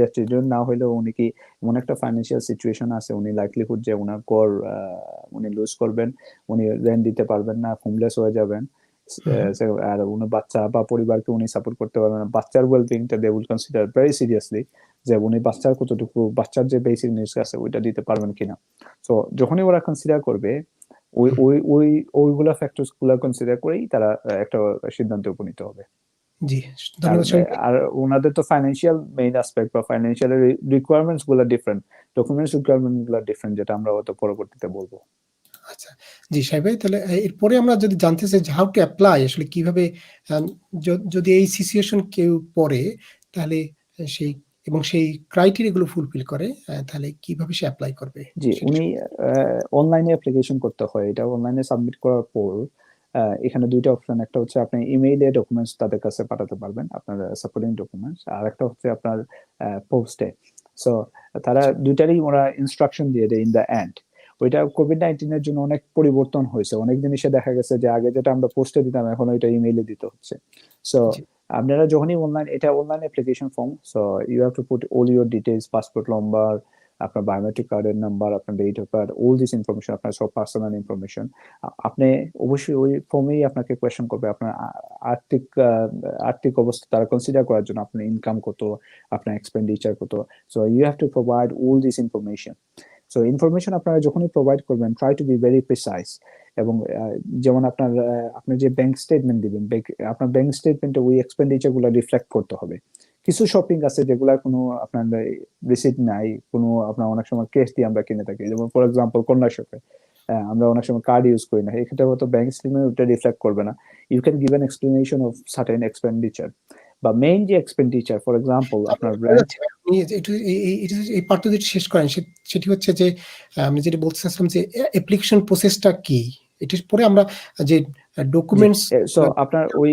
ডেস্টিটিউট না হইলেও উনি কি এমন একটা ফাইন্যান্সিয়াল সিচুয়েশন আছে, উনি লাইকলিহুড যে উনার উনি লুজ করবেন, উনি রেন্ট দিতে পারবেন না, হোমলেস হয়ে যাবেন। হুম, আর উনি বাচ্চা বা পরিবারকে উনি সাপোর্ট করতে পারবেন না, বাচ্চার ওয়েলবিংটা they will consider very seriously, যে উনি বাচ্চার যে বেসিক নিডস আছে ওইটা দিতে পারবেন কিনা। তো যখনই ওরা কনসিডার করবে, ওই হুম, ওই ওই ওইগুলা ফ্যাক্টরস গুলা কনসিডার করেই তারা একটা সিদ্ধান্তে উপনীত হবে। জি, আর ধন্যবাদ শামীম ভাই। আর ওনাদের তো ফাইন্যান্সিয়াল মেইন অ্যাসপেক্ট বা ফাইন্যান্সিয়াল রিকোয়ারমেন্টস গুলো ডিফারেন্ট, ডকুমেন্টস রিকোয়ারমেন্ট গুলো ডিফারেন্ট, যেটা আমরা হয়তো পরবর্তীতে বলবো। আচ্ছা। জি, শামীম ভাই তাহলে এরপরে আমরা যদি জানতে চাই যে হাউ টু এপ্লাই আসলে কিভাবে আম যদি এই সিচুয়েশন কেউ পড়ে তাহলে সেই এবং সেই ক্রাইটেরিয়া গুলো ফুলফিল করে তাহলে কিভাবে সে এপ্লাই করবে? জি, সেটা উনি অনলাইনে অ্যাপ্লিকেশন করতে হয়। এটা অনলাইনে সাবমিট করার পর এখানে ২ টা অপশন। একটা হচ্ছে আপনি ইমেইলে ডকুমেন্টস তাদের কাছে পাঠাতে পারবেন, আপনার সাপোর্টিং ডকুমেন্টস। আর একটা হচ্ছে আপনার পোস্টে। সো তারা ২ টারই ওরা ইনস্ট্রাকশন দিয়ে দেয় ইন দ্য এন্ড। ওইটা কোভিড-19 এর জন্য অনেক পরিবর্তন হয়েছে। অনেক জিনিসে দেখা গেছে যে আগে যেটা আমরা পোস্টে দিতাম, এখন ওইটা ইমেইলে দিতে হচ্ছে। সো জি, আপনারা যখনই এটা online application form. So you have to put all your details, passport number, আপনার বায়োমেট্রিক কার্ডের নাম্বার, আপনার date of birth, all this information, আপনার সব পার্সোনাল ইনফরমেশন। আপনি অবশ্যই ওই ফর্মেই আপনাকে কোয়েশ্চেন করবে আপনার আর্থিক আর্থিক অবস্থা তারা কনসিডার করার জন্য, আপনার ইনকাম কত, আপনার এক্সপেন্ডিচার কত। So you have to provide all this information. So information আপনারা যখনই প্রোভাইড করবেন, try to be very precise. এবং যেমন আপনি যে ব্যাংক স্টেটমেন্ট দিবেন, আপনার ব্যাংক স্টেটমেন্টে ওই এক্সপেন্ডিচার গুলো রিফ্লেক্ট করতে হবে। কিছু শপিং আছে যেগুলা কোনো আপনার রিসিট নাই, কোনো আপনার অনেক সময় ক্যাশ দিয়ে আমরা কিনে থাকি, যেমন ফর এক্সাম্পল কন্যা শপে আমরা অনেক সময় কার্ড ইউজ করি না, এক্ষেত্রে হয়তো ব্যাংক স্টেটমেন্ট ওটা রিফ্লেক্ট করবে না। You can give an explanation of certain expenditure, বা মেইন যে এক্সপেন্ডিচার, ফর এক্সাম্পল আমি আপনার বুঝতে রেন্ট। পারছি। আপনি একটু এই পার্টটা যদি শেষ করেন সেটি হচ্ছে যে আমি যেটা বলতে চাচ্ছিলাম যে অ্যাপ্লিকেশন প্রসেসটা কি? এটির পরে আমরা যে জি, ডকুমেন্টস সো আপনার ওই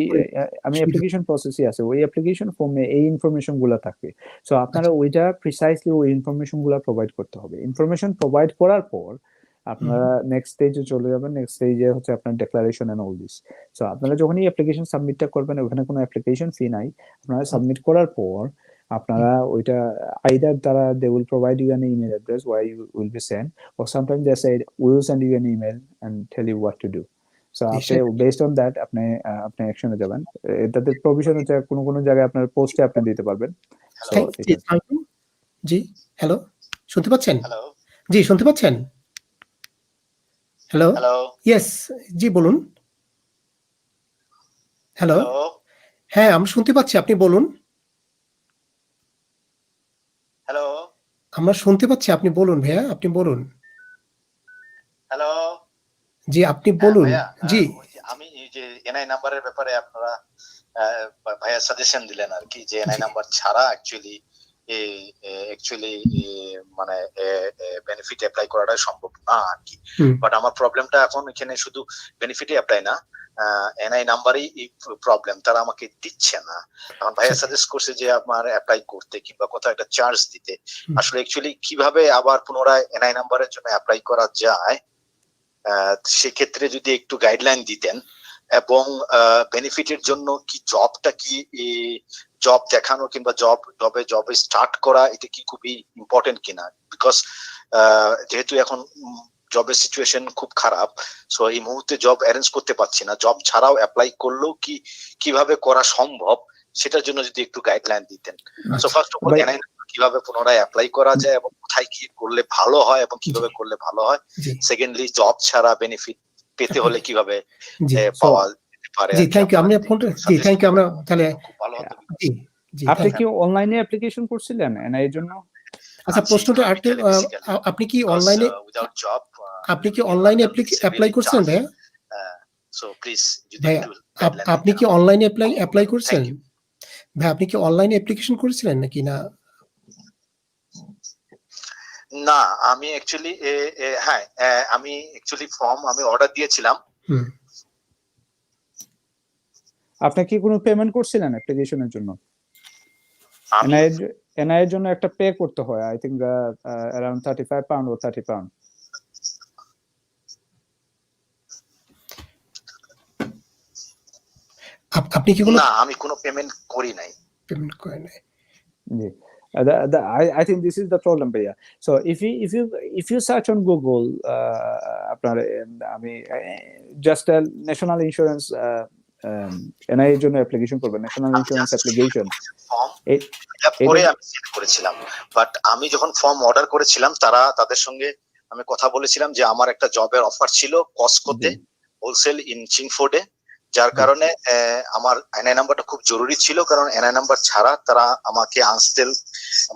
আমি সুবিধা অ্যাপ্লিকেশন প্রসেসই আছে, ওই অ্যাপ্লিকেশন ফর্মে এই ইনফরমেশন গুলা থাকে। সো আপনারা আচ্ছা। ওইটা প্রিসাইসলি ওই ইনফরমেশন গুলা প্রোভাইড করতে হবে। ইনফরমেশন প্রোভাইড করার পর হুম, আপনারা নেক্সট স্টেজে চলে যাবেন। নেক্সট স্টেজে হচ্ছে আপনার declaration and all this. So আপনারা যখনই অ্যাপ্লিকেশন সাবমিটটা করবেন, ওখানে কোনো অ্যাপ্লিকেশন ফি নাই। আপনারা হুম, সাবমিট করার পর আপনারা ওইটা either তারা they will provide you an email address where you will be sent, or sometimes they say we will send you an email and tell you what to do. So আপনি based on that আপনি অ্যাকশনে যাবেন। এটাতে provision হচ্ছে কোনো জায়গায় আপনার পোস্টে আপনি দিতে পারবেন। So জি, হ্যালো, শুনতে পাচ্ছেন? হ্যালো, জি, শুনতে পাচ্ছেন? হ্যালো? হ্যালো, ইয়েস, জি বলুন। হ্যালো? হ্যালো, হ্যাঁ, আমি শুনতে পাচ্ছি, আপনি বলুন। হ্যালো, আমরা শুনতে পাচ্ছি, আপনি বলুন ভাইয়া, আপনি বলুন। হ্যালো। জি, আপনি হ্যাঁ বলুন। ভাইয়া, জি, ওই যে আমি এই যে এনআই নাম্বারের ব্যাপারে আপনারা ভাইয়া সাজেশন দিলেন আর কি, যে এনআই জি। নাম্বার ছাড়া অ্যাকচুয়ালি মানে বেনিফিট অ্যাপ্লাই করাটা সম্ভব না আর কি। হুম, বাট আমার প্রবলেমটা এখন এখানে শুধু বেনিফিটই অ্যাপ্লাই না, এনআই নাম্বারই প্রবলেম, তারা আমাকে দিচ্ছে না। এখন ভাইয়া আচ্ছা। সাজেস্ট করছে যে আমার অ্যাপ্লাই করতে কিংবা কোথাও একটা চার্জ দিতে। হুম। আসলে অ্যাকচুয়ালি কিভাবে আবার পুনরায় এনআই নাম্বারের জন্য অ্যাপ্লাই করা যায়, সেক্ষেত্রে যদি একটু গাইডলাইন দিতেন, এবং বেনিফিটের জন্য কি জবটা কি জব দেখানো কিংবা জবে স্টার্ট করা, এটা কি খুবই ইম্পর্টেন্ট কিনা, বিকজ যেহেতু এখন জবের সিচুয়েশন খুব খারাপ, সো এই মুহূর্তে জব অ্যারেঞ্জ করতে পারছি না। জব ছাড়াও অ্যাপ্লাই করলেও কিভাবে করা সম্ভব, সেটার জন্য যদি একটু গাইডলাইন দিতেন। So first of all NI কিভাবে পুনরায় অ্যাপ্লাই করা যায় এবং কোথায় কি করলে ভালো হয় এবং কিভাবে করলে ভালো হয়। সেকেন্ডলি জব ছাড়া বেনিফিট পেতে হলে কিভাবে পাওয়া যেতে পারে। জি, থ্যাংক ইউ। আমরা ফোনটা, জি, থ্যাংক ইউ। আমরা তাহলে খুব ভালো হতো। জি, জি। আপনি কি অনলাইনে অ্যাপ্লিকেশন করছিলেন এনআই এর জন্য? আচ্ছা, প্রশ্নটা আরেকটু, আপনি কি অনলাইনে উইদাউট জব অ্যাপ্লাই করছেন ভাইয়া? সো প্লিজ যদি ভাইয়া, একটু আপনি কি অনলাইনে অ্যাপ্লাই করছেন? ভাই, আপনি কি অনলাইনে অ্যাপ্লিকেশন করেছিলেন নাকি না? না, আমি অ্যাকচুয়ালি হ্যাঁ, আমি অ্যাকচুয়ালি ফর্ম আমি অর্ডার দিয়েছিলাম। আপনি কি কোনো পেমেন্ট করছিলেন অ্যাপ্লিকেশনের জন্য? এনআই এর জন্য একটা পে করতে হয়, I think around 35 pound or 30 pound. আপনি কি কোনো? না, আমি কোনো পেমেন্ট করি নাই। পেমেন্ট করেন নাই। জি। I think this is the problem, Bhaiya. So if you search on Google, আপনার আমি just national insurance এনআই এর জন্য অ্যাপ্লিকেশন করবেন, ন্যাশনাল ইন্স্যুরেন্স অ্যাপ্লিকেশন। পরে আমি সেট করেছিলাম, বাট আমি যখন ফর্ম অর্ডার করেছিলাম, তাদের সঙ্গে আমি কথা বলেছিলাম যে আমার একটা জবের অফার ছিল কসকোতে, হোলসেল ইন চিংফোর্ডে, যার কারণে আমার এনআই নাম্বারটা খুব জরুরি ছিল, কারণ এনআই নাম্বার ছাড়া তারা আমাকে আনস্টেল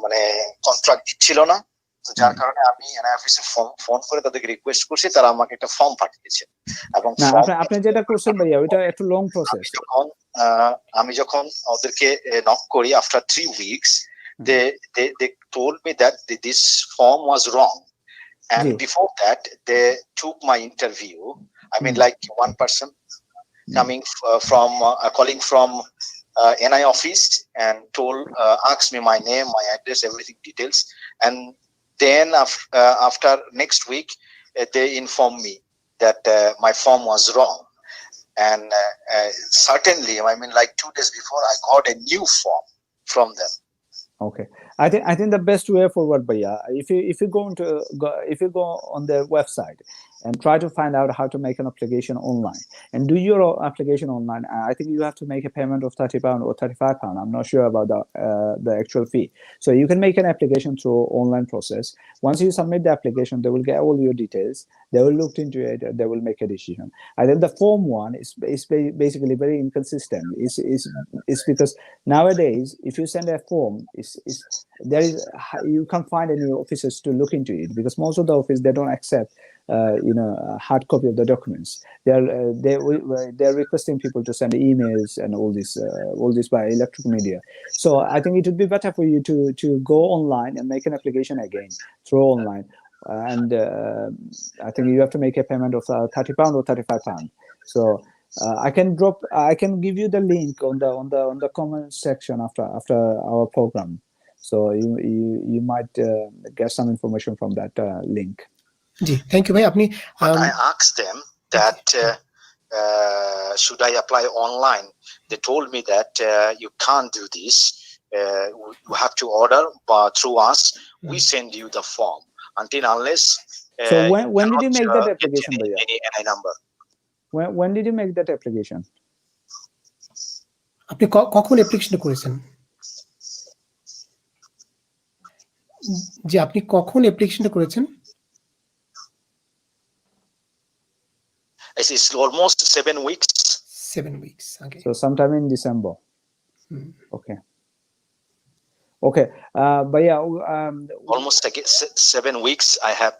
মানে কন্ট্রাক্ট দিচ্ছিল না। তো যার কারণে আমি এনআই অফিসে ফোন করে তাদেরকে রিকোয়েস্ট করছি, তারা আমাকে একটা ফর্ম পাঠিয়েছে। এবং আপনি যেটা করছেন ভাইয়া, ওইটা একটু লং প্রসেস। আমি যখন ওদেরকে নক করি after 3 weeks, they told me that this form was wrong, and before that they took my interview. I mean, like one person coming calling from NI office and asked me my name, my address, everything details, and then after next week they informed me that my form was wrong, and certainly, I mean, like 2 days before, I got a new form from them. Okay, I think the best way forward, Bhaiya, if you go on their website and try to find out how to make an application online and do your application online, I think you have to make a payment of 30 pound or 35 pound. I'm not sure about the actual fee. So you can make an application through online process. Once you submit the application, they will get all your details. They will look into it. They will make a decision. I think the form one is basically very inconsistent. It's because nowadays, if you send a form, you can't find any officers to look into it, because most of the office, they don't accept hard copy of the documents. They're requesting people to send emails and all this by electronic media. So I think it would be better for you to go online and make an application again through online. And I think you have to make a payment of 30 pound or 35 pound. So I can give you the link on the comment section after our program. So you might get some information from that link. জি, thank you ভাই। আপনি I asked them that should I apply online. They told me that you can't do this you have to order, but through us, we send you the form. Until unless So when did you make that get application, Bhaiya? any NI number. When did you make that application? আপনি কখন application করেছেন? জি, আপনি কখন অ্যাপ্লিকেশনটা করেছেন? It's almost 7 weeks. 7 weeks. Okay. So sometime in December. Okay. Bhaiya, Almost like 7 weeks I have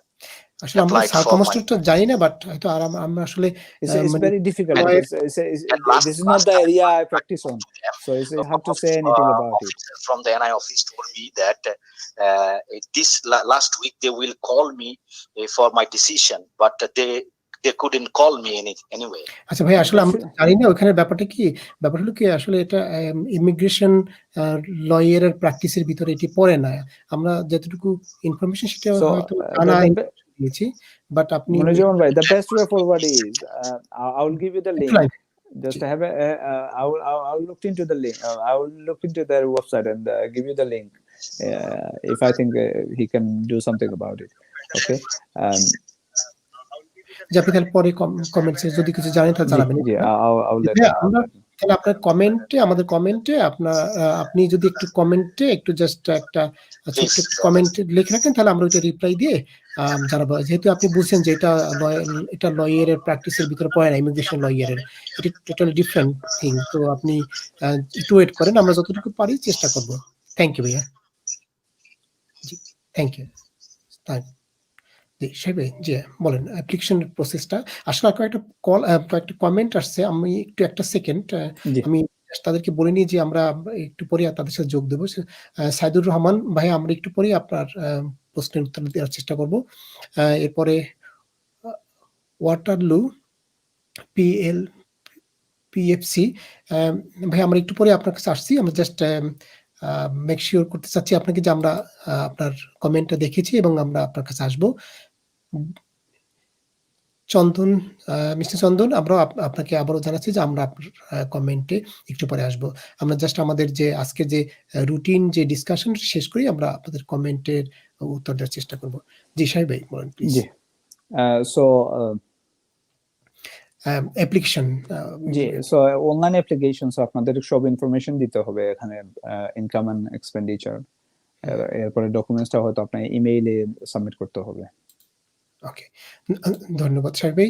আসলে আমরা applied for my. সার্কামস্টেন্সটা জানি না, বাট হয়তো আমরা আসলে it's very difficult. This is not the area I practice on, so it's hard to say anything about it. From the NI office told me that this last week they will call me for my decision, but they couldn't call me anyway. আচ্ছা ভাই, আসলে আমরা জানি না ওখানে ব্যাপারটা কি। ব্যাপার হলো কি, আসলে এটা ইমিগ্রেশন লয়ার প্র্যাকটিসের ভিতরে এটি পড়ে না। আমরা যতটুকু ইনফরমেশন সেটা হয়তো জানা দিয়েছি, বাট আপনি Munajjaman bhai, the best way forward is I will give you the link. Just have I will look into the link. I will look into their website and give you the link if I think he can do something about it. Okay. যে আপনি তাহলে পরে কমেন্টসে যদি কিছু জানেন তাহলে জানাবেন। তাহলে আপনার কমেন্টে, আমাদের কমেন্টে আপনি যদি একটু কমেন্টে একটু জাস্ট একটা ছোট্ট কমেন্ট লিখে রাখেন, তাহলে আমরা ওইটা রিপ্লাই দিয়ে জানাবো। যেহেতু আপনি বুঝছেন যে এটা লয়ারের প্র্যাকটিসের ভিতরে পড়ে না, ইমিগ্রেশন লয়ারের, এটা টোটালি ডিফারেন্ট থিং। তো আপনি একটু ওয়েট করেন, আমরা যতটুকু পারি চেষ্টা করব। থ্যাংক ইউ ভাইয়া। জি, থ্যাংক ইউ। জি বলেন অ্যাপ্লিকেশনের প্রসেসটা। আসলে কয়েকটা কমেন্ট আসছে, আমি একটু একটা সেকেন্ড আমি তাদেরকে বলে নিই যে আমরা একটু পরে তাদের সাথে যোগ দেবো। সাইদুর রহমান ভাই, আমরা একটু পরে আপনার প্রশ্নের উত্তর দেওয়ার চেষ্টা করব। এরপরে ওয়াটারলু পিএফসি ভাই, আমরা একটু পরে আপনার কাছে আসছি। আমরা জাস্ট মেক শিওর করতে চাচ্ছি আপনাকে যে আমরা আপনার কমেন্টটা দেখেছি এবং আমরা আপনার কাছে আসবো। চন্দন, মিস্টার চন্দন, আমরা আপনাকে আবারও জানাচ্ছি যে আমরা আপনার কমেন্টে একটু পরে আসবো। আমরা জাস্ট আমাদের যে আজকে যে রুটিন যে ডিসকাশন শেষ করি, আমরা আপনাদের কমেন্টের উত্তর দেওয়ার চেষ্টা করব। জি সাহেব ভাই বলেন please. G, so application, G, so online application, so আপনাদের সব ইনফরমেশন দিতে হবে এখানে, ইনকাম এন্ড এক্সপেন্ডিচার, এরপরে ডকুমেন্টসটা হয়তো আপনার ইমেইলে সাবমিট করতে হবে। ওকে, ধন্যবাদ সাহেব ভাই।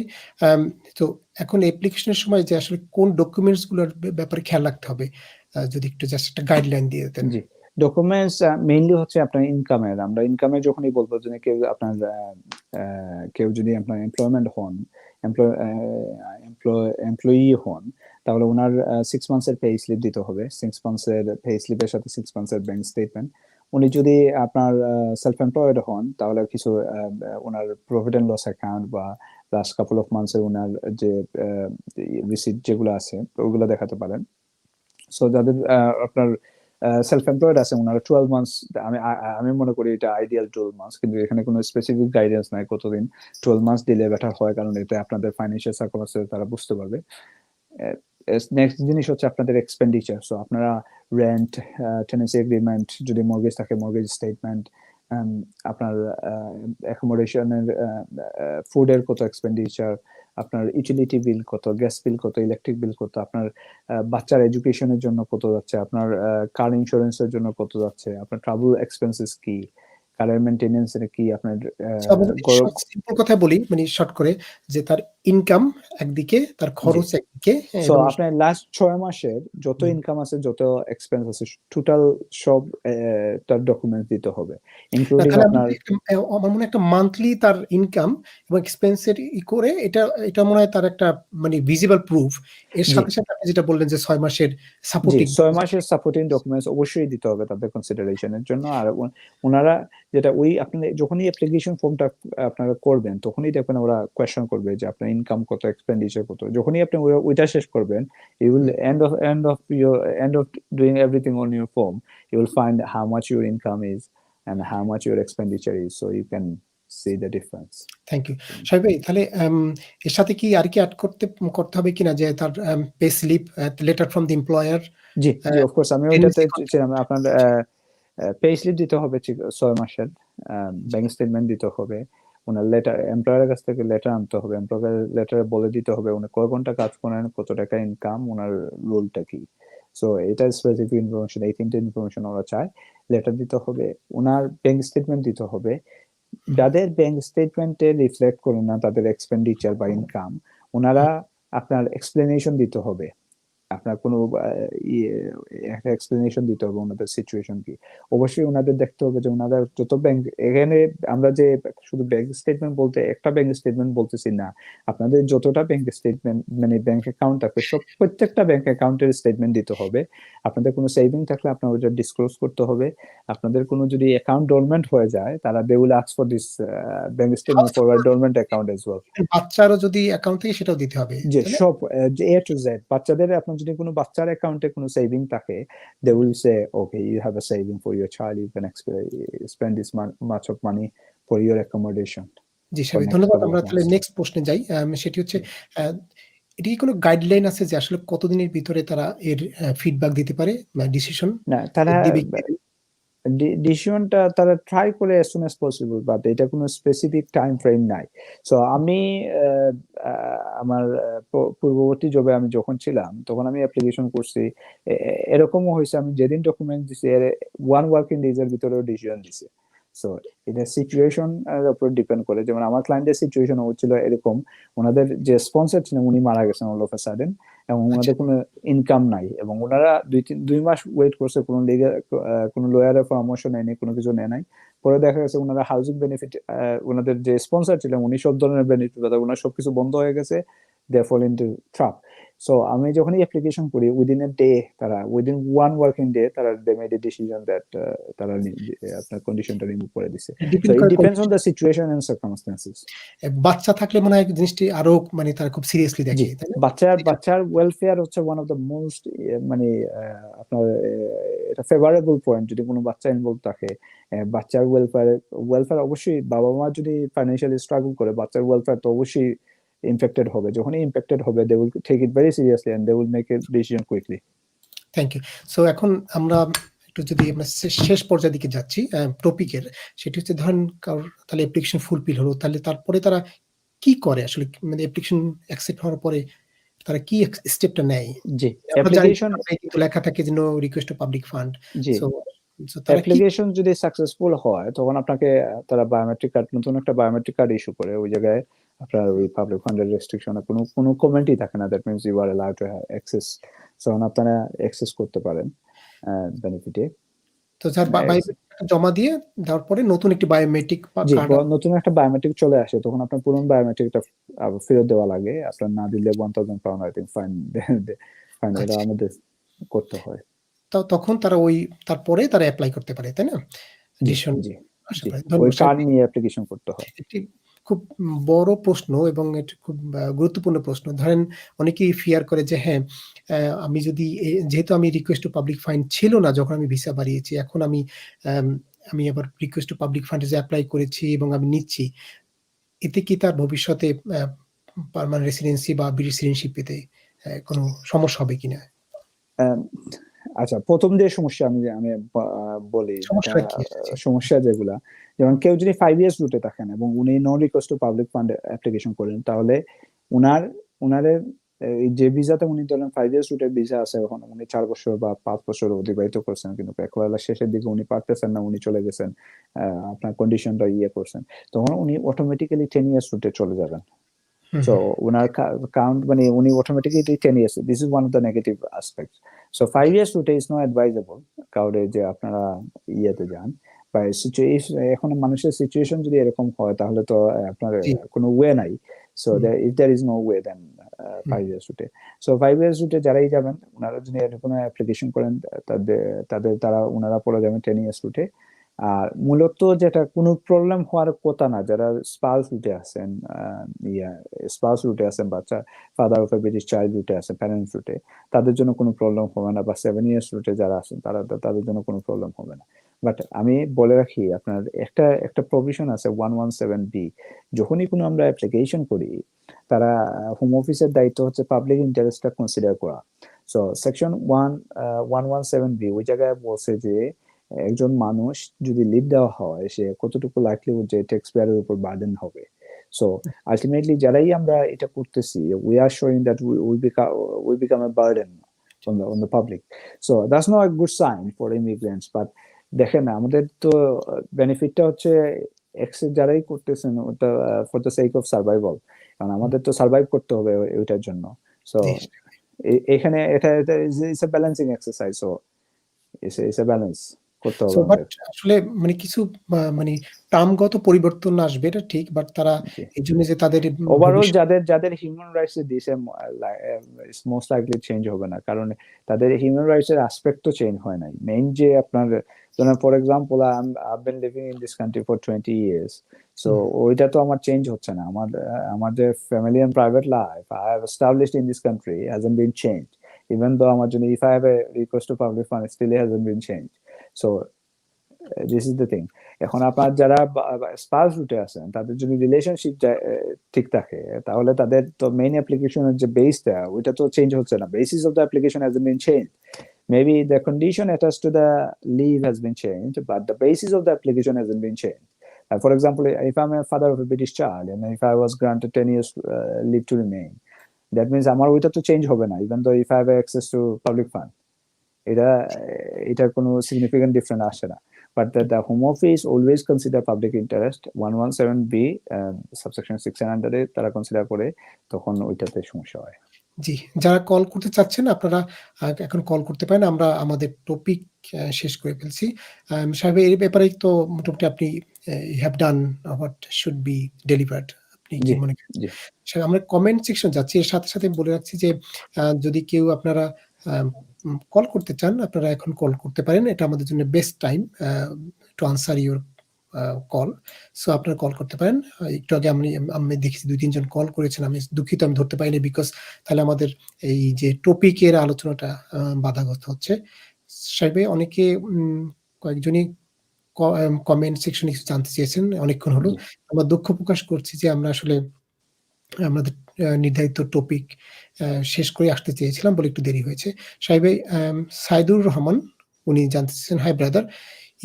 তো এখন অ্যাপ্লিকেশনের সময় যে আসলে কোন ডকুমেন্টস গুলোর ব্যাপারে খেয়াল রাখতে হবে, যদি একটু জাস্ট একটা গাইডলাইন দিয়ে দেন। জি, ডকুমেন্টস মেইনলি হচ্ছে আপনার ইনকামের। আমরা ইনকামের যখনই বলবো, যদি কেউ যদি আপনার এমপ্লয়মেন্ট হন, এমপ্লয়ি হন, তাহলে ওনার 6 মান্থসের পে স্লিপ দিতে হবে। 6 মান্থসের পে স্লিপের সাথে 6 মান্থসের ব্যাংক স্টেটমেন্ট। উনি যদি আপনার সেলফ এমপ্লয়েড হন, তাহলে কিছু ওনার প্রফিট এন্ড লস অ্যাকাউন্ট বা লাস্ট কাপল অফ মান্থসের ওনার যে রিসিট যেগুলো আছে ওগুলো দেখাতে পারেন। সো যাদের আপনার সেলফ এমপ্লয়েড আছে, ওনারা 12 মান্থস, আমি মনে করি এটা আইডিয়াল 12 মান্থস, কিন্তু এখানে কোনো স্পেসিফিক গাইডেন্স নাই কতদিন। 12 মান্থস দিলে বেটার হয়, কারণ এটা আপনাদের ফাইন্যান্সিয়াল সার্কামস্টেন্স তারা বুঝতে পারবে। নেক্সট জিনিস হচ্ছে আপনাদের এক্সপেন্ডিচার। সো আপনারা রেন্ট, টেনেন্সি এগ্রিমেন্ট, যদি মর্গেজ থাকে মর্গেজ স্টেটমেন্ট, আপনার অ্যাকোমোডেশনের, ফুডের কত এক্সপেন্ডিচার, আপনার ইউটিলিটি বিল কত, গ্যাস বিল কত, ইলেকট্রিক বিল কত, আপনার বাচ্চার এডুকেশনের জন্য কত যাচ্ছে, আপনার কার ইন্স্যুরেন্সের জন্য কত যাচ্ছে, আপনার ট্রাভেল এক্সপেন্সেস কি, কারের মেইনটেনেন্স কি, আপনার সিম্পল কথা বলি, মানে শর্ট করে, যে তার ইনকাম একদিকে, তার খরচ একদিকে। সো আপনার লাস্ট 6 মাসের যত ইনকাম আছে, যত এক্সপেন্স আছে, টোটাল সব তার ডকুমেন্ট দিতে হবে, ইনক্লুডিং আপনার, আমার মনে হয় একটা মান্থলি তার ইনকাম এবং এক্সপেন্সের করে, এটা মনে হয় তার একটা মানে ভিজিবল প্রুফ। এর সাথে সাথে আপনি যেটা বললেন যে 6 মাসের সাপোর্টিং, 6 মাসের সাপোর্টিং ডকুমেন্টস অবশ্যই দিতে হবে তাদের কনসিডারেশনের জন্য। আর ওনারা যেটা আপনি যখনই অ্যাপ্লিকেশন ফর্মটা আপনারা করবেন, তখনই দেখবেন ওরা কোয়েশ্চেন করবে যে আপনার ইনকাম কত, এক্সপেন্ডিচার কত। যখনই আপনি ওইটা শেষ করবেন, you will end of doing everything on your form, you will find how much your income is and how much your expenditure is, so you can see the difference. Thank you. সাহেব ভাই, তাহলে এর সাথে কি আর কি add করতে হবে কিনা, যে তার pay slip, letter from the employer? জি জি, অফ কোর্স আমি ওইটাতে ছিলাম। আপনার পে স্লিপ দিতে হবে 6 মাসের, ব্যাংক স্টেটমেন্ট দিতে হবে, ওনার লেটার, এমপ্লয়ারের কাছ থেকে লেটার আনতে হবে, এমপ্লয়ার লেটারে বলে দিতে হবে উনি কয় ঘন্টা কাজ করেন, কত টাকা ইনকাম, ওনার রোলটা কি। সো এটা স্পেসিফিক ইনফরমেশন, এই 3টে ইনফরমেশন ওরা চায়। লেটার দিতে হবে, ওনার ব্যাংক স্টেটমেন্ট দিতে হবে। যাদের ব্যাংক স্টেটমেন্টে রিফ্লেক্ট করে না তাদের এক্সপেন্ডিচার বা ইনকাম, ওনারা আপনার এক্সপ্লেনেশন দিতে হবে, আপনার কোনো একটা এক্সপ্লেনেশন দিতে হবে ওনাদের সিচুয়েশন কি। অবশ্যই ওনাদের দেখতে হবে যে ওনাদের যত ব্যাংক, এখানে আমরা যে শুধু ব্যাংক স্টেটমেন্ট বলতে একটা ব্যাংক স্টেটমেন্ট বলতেছি না, আপনাদের যতটা ব্যাংক স্টেটমেন্ট মানে ব্যাংক অ্যাকাউন্ট আছে সব প্রত্যেকটা ব্যাংক অ্যাকাউন্টের স্টেটমেন্ট দিতে হবে। আপনাদের কোনো সেভিং থাকলে আপনার ওটা ডিসক্লোজ করতে হবে। আপনাদের কোনো যদি অ্যাকাউন্ট ডোরমেন্ট হয়ে যায়, তারা they will ask for this bank statement for dormant account as well. বাচ্চারও যদি অ্যাকাউন্ট থেকে সেটাও দিতে হবে, যে তাই না? সব এ টু জেড, বাচ্চাদের আপনার যদি কোনো বাচ্চার অ্যাকাউন্টে কোনো সেভিং থাকে, they will say okay you have a saving for your child, you can spend this much of money for your accommodation. জি সাহেব, ধন্যবাদ। আমরা তাহলে নেক্সট প্রশ্নে যাই। সেটি হচ্ছে, এটি কি কোনো গাইডলাইন আছে যে আসলে কতদিনের ভিতরে তারা এর ফিডব্যাক দিতে পারে, ডিসিশন না, তারা দিবে? ডিসিশনটা তারা ট্রাই করে as soon as possible, but এটা কোনো স্পেসিফিক টাইম ফ্রেম নাই। সো আমি আমার পূর্ববর্তী জবে আমি যখন ছিলাম তখন আমি অ্যাপ্লিকেশন করছি, এরকমও হয়েছে আমি যেদিন ডকুমেন্ট দিছি এর 1 ওয়ার্কিং ডেজ এর ভিতরেও ডিসিশন দিছে। সো এটা সিচুয়েশন এর উপর ডিপেন্ড করে। যেমন আমার ক্লায়েন্টের সিচুয়েশন হচ্ছিল এরকম, ওনাদের যে স্পন্সর ছিলেন উনি মারা গেছেন অল অফ আ সাডেন, এবং ওনাদের কোনো ইনকাম নাই, এবং ওনারা 2 মাস ওয়েট করছে, কোনো লিগ্যাল কোনো লয়ারের পরামর্শ নেয়নি, কোনো কিছু নেয় নাই। পরে দেখা গেছে ওনারা হাউজিং বেনিফিট, ওনাদের যে স্পন্সর ছিলেন উনি সব ধরনের বেনিফিট, ওনার সবকিছু বন্ধ হয়ে গেছে, they fall into trap. So আমি যখনই অ্যাপ্লিকেশন করি উইদিন এ ডে, তারা উইদিন 1 ওয়ার্কিং ডে তারা they made a decision that তারা আপনার কন্ডিশনটা রিমুভ করে দিছে। So it depends on the situation and circumstances. বাচ্চা থাকলে মনে হয় জিনিসটি আরো মানে তারা খুব সিরিয়াসলি দেখে, তাই না? বাচ্চার ওয়েলফেয়ার হচ্ছে ওয়ান অফ দ্য মোস্ট মানে আপনার এটা ফেভারেবল পয়েন্ট। যদি কোনো বাচ্চা ইনভলভ থাকে, বাচ্চার ওয়েলফেয়ার অবশ্যই, বাবা মা যদি ফাইন্যান্সিয়ালি স্ট্রাগল করে বাচ্চার ওয়েলফেয়ার তো অবশ্যই ইমপ্যাক্টেড হবে। যখনই ইমপ্যাক্টেড হবে they will take it very seriously and they will make a decision quickly. Thank you. So এখন আমরা একটু যদি আমরা শেষ পর্যায়ের দিকে যাচ্ছি টপিকের, সেটি হচ্ছে ধরেন কারোর তাহলে অ্যাপ্লিকেশন ফুলফিল হলো, তাহলে তারপরে তারা কি করে আসলে, মানে অ্যাপ্লিকেশন অ্যাকসেপ্ট হওয়ার পরে তারা কি স্টেপটা নেয়? জি, আমরা জানি অ্যাপ্লিকেশন কিন্তু লেখা থাকে যে no request to public fund. জি, সো তারা কি অ্যাপ্লিকেশন যদি সাকসেসফুল হয় তখন আপনাকে তারা বায়োমেট্রিক কার্ড, নতুন একটা বায়োমেট্রিক কার্ড ইস্যু করে। ওই জায়গায় আপনার ওই পাবলিক ফান্ডের রেস্ট্রিকশন কোনো কমেন্টই থাকে না, that means you are allowed to have access. So আপনারা অ্যাক্সেস করতে পারেন বেনিফিটে। তো যার বায়োমেট্রিক জমা দিয়ে দেওয়ার পরে নতুন একটি বায়োমেট্রিক জি, কার্ড, নতুন একটা বায়োমেট্রিক চলে আসে, তখন আপনার পুরনো বায়োমেট্রিকটা ফেরত দেওয়া লাগে। আপনার না দিলে 1000 পাউন্ড আই থিংক ফাইন এটা আমাদের করতে হয়। তো তখন তারা ওই তারপরে তারা অ্যাপ্লাই করতে পারে, তাই না? জি ডিসিশন জি আশা জি, করি। ওই ধন্যবাদ। কার্ড নিয়ে অ্যাপ্লিকেশন করতে হয়। একটি খুব বড় প্রশ্ন এবং এটি খুব গুরুত্বপূর্ণ প্রশ্ন। ধরেন অনেকেই ফিয়ার করে যে হ্যাঁ, আমি যদি যেহেতু আমি রিকোয়েস্ট টু পাবলিক ফান্ড ছিল না যখন আমি ভিসা বাড়িয়েছি, এখন আমি আবার রিকোয়েস্ট টু পাবলিক ফান্ডে যে এপ্লাই করেছি এবং আমি নিচ্ছি, এতে কি তার ভবিষ্যতে পার্মানেন্ট রেসিডেন্সি বা ব্রিটিশ সিটিজেনশিপ পেতে কোনো সমস্যা হবে কিনা? আচ্ছা, প্রথম যে সমস্যা আমি বলি, সমস্যাটা কি? সমস্যা যেগুলা, যেমন কেউ যদি 5 ইয়ার্স রুটে থাকেন এবং উনি no request to public fund application করেন, তাহলে উনারের যে ভিসাতে উনি ধরেন 5 ইয়ার্স রুটের ভিসা আছে, এখন উনি 4 বছর বা 5 বছর অতিবাহিত করছেন, কিন্তু একবেলা শেষের দিকে উনি পারতেছেন না, উনি চলে গেছেন, আপনার কন্ডিশনটা করছেন, তখন উনি অটোমেটিক্যালি 10 ইয়ার্স রুটে চলে যাবেন। So উনার কাউন্ট মানে উনি automatically 10 years, this is one of the negative aspects. So 5 years route is not advisable কাউরে যে আপনারা ইয়েতে যান বা সিচুয়েশন। এখন মানুষের সিচুয়েশন যদি এরকম হয় তাহলে তো আপনার কোনো ওয়ে নাই। So if there is no way then 5 years route. So 5 years route যারাই যাবেন ওনারা যদি এরকম অ্যাপ্লিকেশন করেন তারা ওনারা পড়ে যাবেন 10 years route। আর মূলত যেটা কোনো প্রবলেম হওয়ার কথা না, যারা স্পাউস রুটে আছেন, স্পাউস রুটে আছেন, বাচ্চা father of A British child রুটে আছে, প্যারেন্টস রুটে, তাদের জন্য কোনো প্রবলেম হবে না, বা 7 ইয়ার্স রুটে যারা আছেন তাদের জন্য কোনো প্রবলেম হবে না। বাট আমি বলে রাখি, আপনার একটা প্রভিশন আছে 117B, যখনই কোনো আমরা অ্যাপ্লিকেশন করি, তারা হোম অফিসের দায়িত্ব হচ্ছে পাবলিক ইন্টারেস্টটা কনসিডার করা। সো সেকশন 117B ওই জায়গায় বলছে যে একজন মানুষ যদি লিভ দেওয়া হয়, সে কতটুকু লাইকলিহুড যে ট্যাক্স পেয়ারের উপর বার্ডেন হবে। সো আলটিমেটলি যারাই আমরা এটা করতেছি, we are showing that we become a burden on the public. So that's not a good sign for immigrants. But দেখেন, আমাদের তো বেনিফিটটা হচ্ছে যারাই করতেছেন ওটা for the sake of survival, কারণ আমাদের তো সার্ভাইভ করতে হবে ওইটার জন্য। সো এখানে এটা it's a balancing exercise. So it's a balance করতে হবে আমাদের। আসলে মানে কিছু মানে টার্মগত পরিবর্তন আসবে, এটা ঠিক, বাট তারা এই জন্য যে তাদের ওভারঅল যাদের হিউম্যান রাইটস এর দিছে, মোস্ট লাইকলি চেঞ্জ হবে না, কারণ তাদের হিউম্যান রাইটস এর অ্যাসপেক্ট তো চেঞ্জ হয় নাই। মেইন যে আপনার, for example, I been living in this country for 20 years, so ওইটা তো আমার চেঞ্জ হচ্ছে না। আমাদের family and private life I have established in this country hasn't been change, even though আমার জন্য if I have a request to public fund still hasn't been change. So this is the thing. এখন আপনার যারা spouse রুটে আছেন, তাদের যদি relationship ঠিক থাকে, তাহলে তাদের তো মেইন অ্যাপ্লিকেশনের যে বেসটা, ওইটা তো চেঞ্জ হচ্ছে না। Basis of the application has been change. Maybe the condition attached to the leave has been changed, but the basis of the application hasn't been changed. For example, if I'm a father of a British child and if I was granted 10 years leave to remain, that means আমার ওইটা তো change হবে না, even though if I have access to public fund. এটা কোনো significant difference আসে না। But the Home Office always consider public interest. 117B subsection 6 এর আন্ডারে তারা কনসিডার করে, তখন ওইটাতে সমস্যা হয়। জি, যারা কল করতে চাচ্ছেন আপনারা এখন কল করতে পারেন। আমরা আমাদের টপিক শেষ করে ফেলছি। সাহেব, এর ব্যাপারে তো মোটামুটি আপনি have done what should be delivered. আপনি কি মনে করেন? আমরা কমেন্ট সেকশন যাচ্ছি, এর সাথে সাথে বলে রাখছি যে যদি কেউ আপনারা কল করতে চান, আপনারা এখন কল করতে পারেন। এটা আমাদের জন্য best time to answer your call. So আপনারা কল করতে পারেন। একটু আগে আমি দেখেছি 2-3 জন কল করেছেন। আমি দুঃখিত, আমি ধরতে পারিনি, বিকজ তাহলে আমাদের এই যে টপিকের আলোচনাটা বাধাগ্রস্ত হচ্ছে। সাহেব, অনেকে কয়েকজনই কমেন্ট সেকশনে কিছু জানতে চেয়েছেন, অনেকক্ষণ হলো। আমরা দুঃখ প্রকাশ করছি যে আমরা আসলে আমাদের নির্ধারিত টপিক শেষ করে আসতে চেয়েছিলাম বলে একটু দেরি হয়েছে। সাহেব, সাইদুর রহমান উনি জানতে চেয়েছেন, hi brother,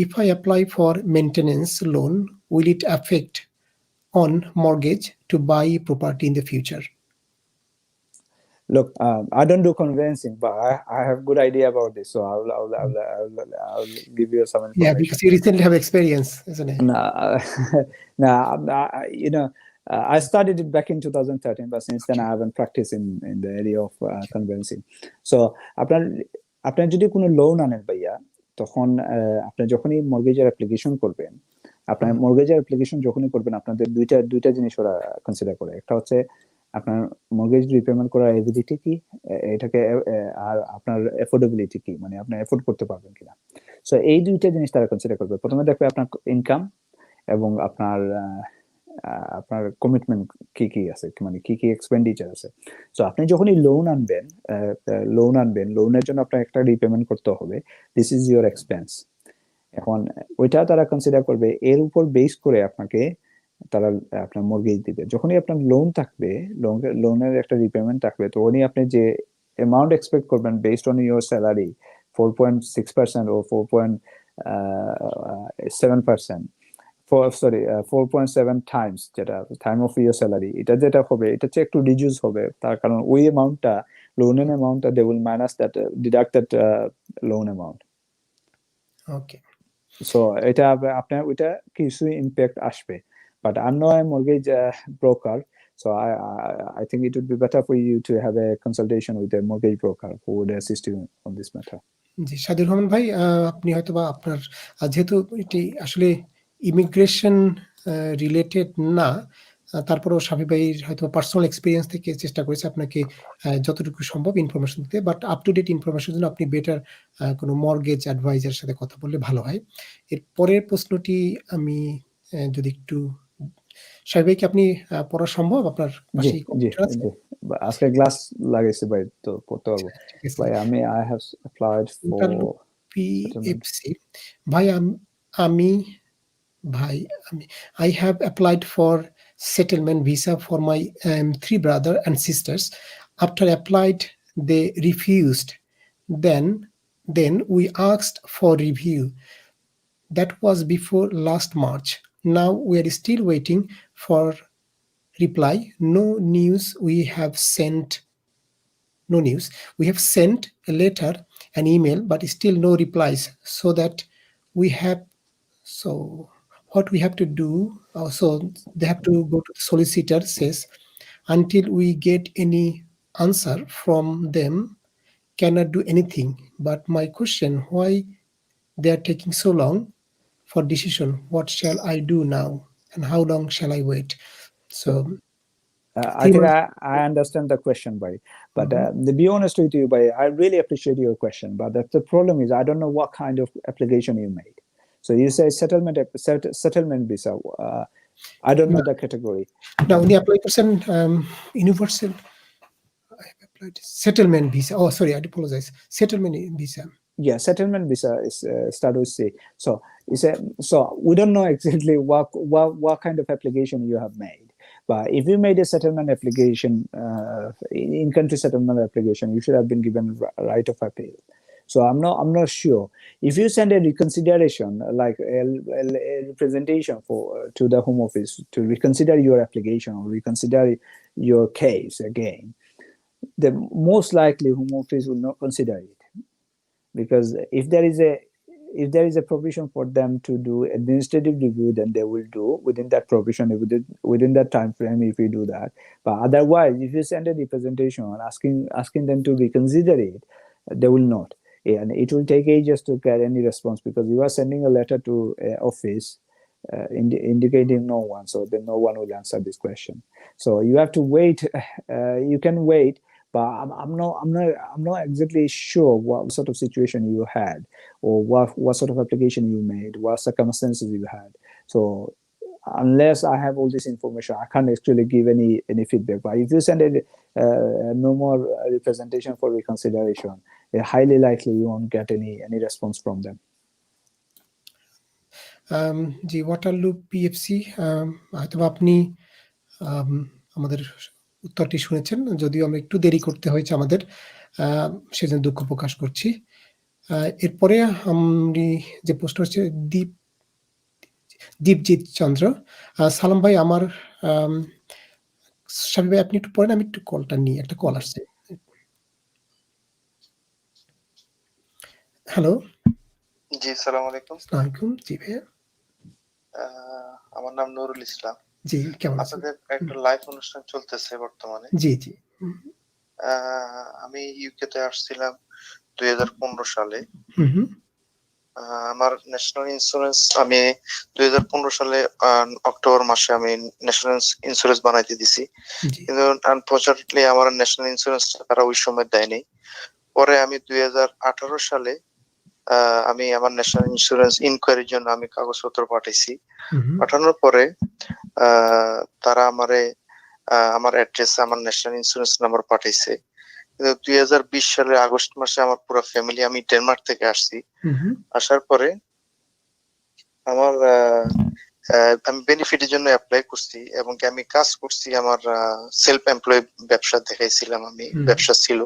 if I apply for maintenance loan, will it affect on mortgage to buy property in the future? Look, I don't do conveyancing, but I have good idea about this, so I'll give you some information. Yeah, because you recently have experience, isn't it? No, you know, I started it back in 2013, but since then I haven't practiced in the area of conveyancing. So আপনার যদি কোনো loan আনেন ভাইয়া, তখন আপনি যখনই মর্গেজের application করবেন, আপনার মর্গেজের অ্যাপ্লিকেশন যখনই করবেন, আপনাদের দুইটা জিনিস ওরা কনসিডার করে। একটা হচ্ছে আপনার মর্গেজ রিপেমেন্ট করার এবিলিটি কি, এটাকে, আর আপনার এফোর্ডেবিলিটি কি, মানে আপনি এফোর্ড করতে পারবেন কিনা। সো এই দুইটা জিনিস তারা কনসিডার করবে। প্রথমে দেখবে আপনার ইনকাম এবং আপনার কমিটমেন্ট কি কি আছে, মানে কি কি এক্সপেন্ডিচার আছে। সো আপনি যখনই লোন আনবেন, লোনের জন্য আপনার একটা রিপেমেন্ট করতে হবে, দিস ইজ ইউর এক্সপেন্স। এখন ওইটা তারা কনসিডার করবে, এর উপর বেস করে আপনাকে তারা আপনার মর্গেজ দিবে। যখনই আপনার লোন থাকবে, লোনের একটা রিপেমেন্ট থাকবে, তখনই আপনি যে অ্যামাউন্ট এক্সপেক্ট করবেন বেসড অন ইউর স্যালারি 4.6% ও 4.7%, 4.7 টাইমস, যেটা টাইম অফ ইউর স্যালারি, এটা যেটা হবে, এটা হচ্ছে একটু রিডিউস হবে। তার কারণ ওই অ্যামাউন্টটা, লোনের অ্যামাউন্টটা, they will minus that, deduct that loan amount. Okay, so এটা আপনার ওইটা কিছু ইম্প্যাক্ট আসবে। But I'm not a mortgage broker, so I think it would be better for you to have a consultation with a mortgage broker who would assist you on this matter. জি, সাদির রহমান ভাই, আপনি হয়তোবা আপনার যেহেতু এটি আসলে immigration related না, তারপরেও শাফি ভাইয়ের হয়তো পার্সোনাল এক্সপেরিয়েন্স থেকে চেষ্টা করেছে আপনাকে যতটুকু সম্ভব ইনফরমেশন দিতে, বাট আপ টু ডেট ইনফরমেশনের জন্য আপনি বেটার কোনো মর্গেজ অ্যাডভাইজারের সাথে কথা বললে ভালো হয়। এর পরের প্রশ্নটি আমি যদি একটু, শাফি ভাই কি আপনি পড়া সম্ভব? আপনার জি পাশে জি কম্পিউটার আছে? জি আজকে গ্লাস লাগাইছি ভাই, তো পড়তে পারবো ঠিক আছে। ভাই। আমি I have applied for interloop settlement. PFC. ভাই আমি ভাই আমি I have applied for settlement visa for my 3 brother and sisters. After applied, they refused. Then we asked for review. That was before last March. Now we are still waiting for reply. No news. No news. We have sent a letter, an email, but still no replies. So what we have to do, so they have to go to the solicitor, says, until we get any answer from them, cannot do anything. But my question, why they are taking so long for decision? What shall I do now? And how long shall I wait? So I 3 think months. I understand the question, Bhai. But Mhm. to be honest with you, Bhai, I really appreciate your question. But the problem is, I don't know what kind of application you made. So you say settlement visa. I don't know the category. Now উনি apply করছেন universal settlement visa. Oh, sorry, I apologize. Settlement visa. Yeah, settlement visa is start with C. So so we don't know exactly what kind of application you have made. But if you made a settlement application, in country settlement application, you should have been given right of appeal. So I'm not sure. If you send a reconsideration, like a representation to the Home Office to reconsider your application or reconsider your case again, the most likely Home Office will not consider it, because if there is a provision for them to do administrative review, then they will do within that provision, within that time frame, if you do that. But otherwise, if you send a representation asking them to reconsider it, they will not, and it will take ages to get any response, because you are sending a letter to office indicating no one, so then no one will answer this question. So you have to wait. You can wait, but I'm not exactly sure what sort of situation you had, or what sort of application you made, what circumstances you had. So unless I have all this information, I can't actually give any feedback. But if you send a no more representation for reconsideration, highly likely you won't get any response from them. G, Waterloo PFC, হয়তো আপনি আমাদের উত্তরটি শুনেছেন, যদিও আমরা একটু দেরি করতে হয়েছে আমাদের, সেজন্য দুঃখ প্রকাশ করছি। এরপরে আমি যে প্রশ্ন হচ্ছে দীপজিৎ চন্দ্র। সালাম ভাই, আমার শাফি ভাই আপনি একটু পড়েন, আমি একটু কলটা নিই, একটা কল আসছে। হ্যালো। জি, সালাম আলাইকুম। আসসালামু আলাইকুম। জি ভাইয়া। আমার নাম নুরুল ইসলাম। জি, কেমন আছেন? আপনাদের একটা লাইভ অনুষ্ঠান চলতেছে বর্তমানে। জি, জি। আমি ইউকেতে আসছিলাম 2015 সালে। হুম। আমার ন্যাশনাল ইন্স্যুরেন্স আমি 2015 সালে অক্টোবর মাসে আমি ন্যাশনাল ইন্স্যুরেন্স বানাইতে দিছি। কিন্তু আনফরচুনেটলি আমার ন্যাশনাল ইন্স্যুরেন্স তারা ওই সময় দেয়নি। পরে আমি 2018 সালে আমি আমার ন্যাশনাল ইন্স্যুরেন্স ইনকোয়ারির জন্য আমি কাগজপত্র পাঠাইছি। পাঠানোর পরে তারা আমার অ্যাড্রেসে আমার ন্যাশনাল ইন্স্যুরেন্স নাম্বার পাঠাইছে। কিন্তু 2020 সালের আগস্ট মাসে আমার পুরো ফ্যামিলি, আমি ডেনমার্ক থেকে আসছি। আসার পরে আমার আমি বেনিফিটের জন্য অ্যাপ্লাই করছি, এবং আমি কাজ করছি, আমার সেলফ এমপ্লয় ব্যবসা দেখাইছিলাম, আমি ব্যবসা ছিল।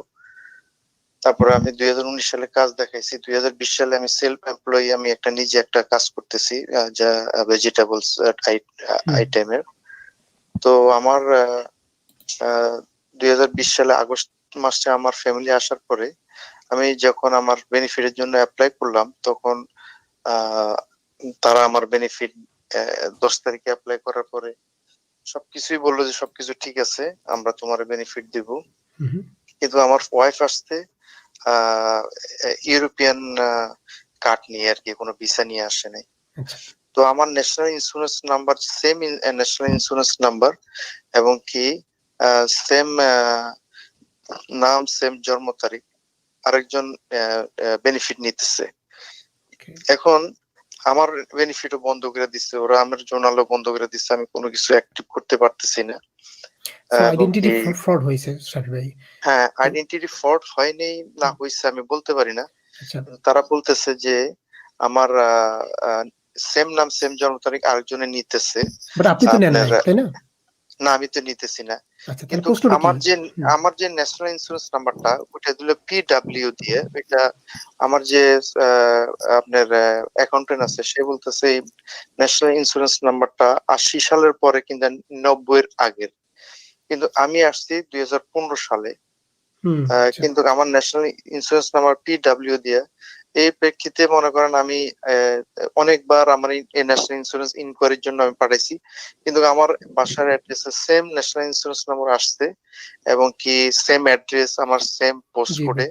তারপরে আমি 2019 সালে কাজ দেখাইছি। 2020 সালে আমি সেলফ এমপ্লয়ি, আমি নিজে একটা কাজ করতেছি, যা ভেজিটেবলস আইটেমের। তো আমার 2020 সালে আগস্ট মাসে আমার ফ্যামিলি আসার পরে আমি যখন আমার বেনিফিটের জন্য অ্যাপ্লাই করলাম, তখন তারা আমার বেনিফিট 10 তারিখে অ্যাপ্লাই করার পরে সবকিছুই বললো যে সবকিছু ঠিক আছে, আমরা তোমার বেনিফিট দিব। কিন্তু আমার ওয়াইফ আসতে ইউরোপিয়ান কার্ড নিয়ে আর কি, কোনো ভিসা নিয়ে আসে নাই। তো আমার national insurance number same national insurance number এবং কি সেম নাম সেম জন্ম তারিখ আরেকজন বেনিফিট নিতেছে। এখন আমার বেনিফিটও বন্ধ করে দিচ্ছে, ওরা আমার জোনালও বন্ধ করে দিচ্ছে, আমি কোনো কিছু অ্যাক্টিভ করতে পারতেছি না। আইডেন্টিটি ফ্রড হয়েছে শাফি ভাই। হ্যাঁ, আইডেন্টিটি ফ্রড হয়নি না হয়েছে আমি বলতে পারি না। তারা বলতেছে যে আমার সেম নাম সেম জন্ম তারিখ আরেকজনে নিতেছে। বাট আপনি তো নেন নাই, তাই না? না, আমি তো নিতেছি না। আচ্ছা, কিন্তু প্রশ্নটা কি? আমার যে ন্যাশনাল ইন্স্যুরেন্স নাম্বারটা ওটা দিল পিডব্লিউ দিয়ে, এটা আমার যে আপনার অ্যাকাউন্টেন্ট আছে সে বলতেছে এই ন্যাশনাল ইন্স্যুরেন্স নাম্বারটা 80 সালের পরে কিংবা 90 এর আগের, কিন্তু আমি আসছি 2015 সালে। কিন্তু আমার ন্যাশনাল ইন্স্যুরেন্স নাম্বার পিডব্লিউ দিয়ে, এই প্রেক্ষিতে মনে করেন আমি অনেকবার আমার এই ন্যাশনাল ইন্স্যুরেন্স ইনকোয়ারির জন্য আমি পাঠাইছি, কিন্তু আমার বাসার অ্যাড্রেসে সেম ন্যাশনাল ইন্স্যুরেন্স নাম্বার আসছে এবং কি সেম অ্যাড্রেস আমার সেম পোস্ট কোডে।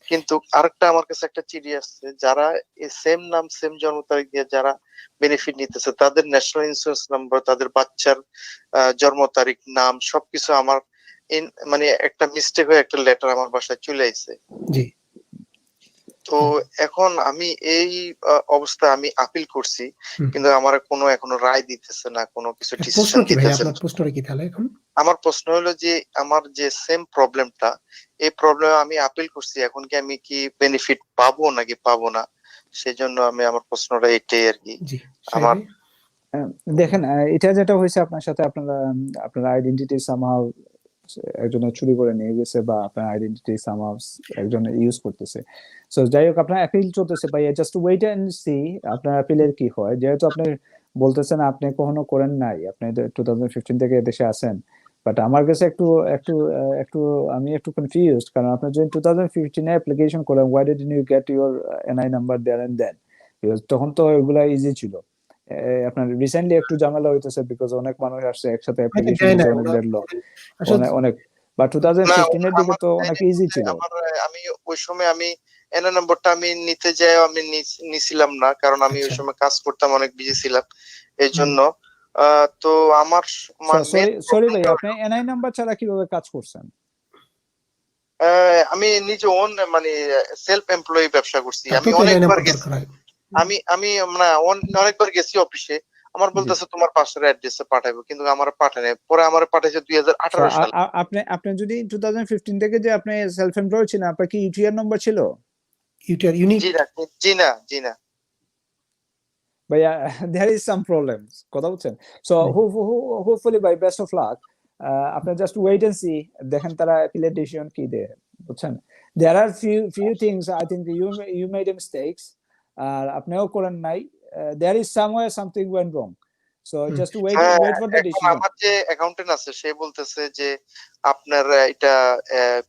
কিন্তু আরেকটা আমার কাছে একটা চিঠি আসছে, যারা এই সেম নাম সেম জন্ম তারিখ দিয়ে যারা বেনিফিট নিতেছে তাদের ন্যাশনাল ইন্স্যুরেন্স নাম্বার, তাদের বাচ্চার জন্ম তারিখ, নাম সবকিছু আমার মানে একটা মিস্টেক হয়ে একটা লেটার আমার বাসায় চলে আসছে। জি। তো এখন আমি এই অবস্থা আমি আপিল করছি, কিন্তু আমার কোনো এখনো রায় দিতেছে না, কোনো কিছু ডিসিশন দিতেছে না। প্রশ্নটা কি তাহলে এখন? আমার প্রশ্ন হলো যে আমার যে সেম প্রবলেমটা, এই প্রবলেম আমি আপিল করছি, এখন কি আমি কি বেনিফিট পাবো নাকি পাবো না, সেজন্য আমি আমার প্রশ্নটা এটাই আর কি। আমার দেখেন, এটা যেটা হয়েছে আপনার সাথে, আপনার আইডেন্টিটি সামহাউ একজন চুরি করে নিয়ে গেছে বা আপনার আইডেন্টিটি সামহাউ একজন ইউজ করতেছে। সো যাই হোক, আপনার অ্যাপিল চলতেছে ভাই, জাস্ট ওয়েট এন্ড সি আপনার অ্যাপিলের কি হয়। যেহেতু আপনি বলতেছেন আপনি কখনো করেন নাই, আপনি 2015 থেকে দেশে আসেন, বাট আমার কাছে একটু একটু একটু আমি একটু কনফিউজড, কারণ আপনি যদি 2015 এ অ্যাপ্লিকেশন করেন, why didn't you get your NI number there and then? Because তখন তো এগুলা ইজি ছিল। আপনার রিসেন্টলি একটু ঝামেলা হইতেছে বিকজ অনেক মানুষ আসছে একসাথে অ্যাপ্লিকেশন দিতে, অনেক ডেডলক অনেক, বা 2015 এর দিকে তো অনেক ইজি ছিল। আমি ওই সময় আমি এনআই নম্বরটা আমি নিতে যাই আমি নিছিলাম না, কারণ আমি ওই সময় কাজ করতাম, অনেক বিজি ছিলাম এই জন্য। তো আমার সরি ভাই, আপনি এনআই নাম্বার ছাড়া কিভাবে কাজ করছেন? আমি নিজে ওন মানে সেলফ এমপ্লয়ি ব্যবসা করছি। আমি অনেকবার গেছি, আমি অনেকবার গেছি অফিসে, আমার বলতেছে তোমার পাশের অ্যাড্রেসে পাঠাবো, কিন্তু আমার পাঠায় নাই। পরে আমার পাঠাইছে 2018 সালে। আপনি যদি 2015 থেকে যে আপনি সেলফ এমপ্লয়েড ছিলেন, আপনার কি ইউটিআর নাম্বার ছিল? UTR unique? জি না ভাইয়া, there is some problems, কথা বলছেন। So hopefully by best of luck, আপনি জাস্ট ওয়েট এন্ড সি, দেখেন তারা অ্যাপিলেট ডিসিশন কি দেয়, বুঝছেন। there are few things I think you made a mistakes, আর আপনিও করেন নাই, there is somewhere something went wrong, so just wait for the decision. আমার যে অ্যাকাউন্টেন্ট আছে সে বলতেছে যে আপনার এটা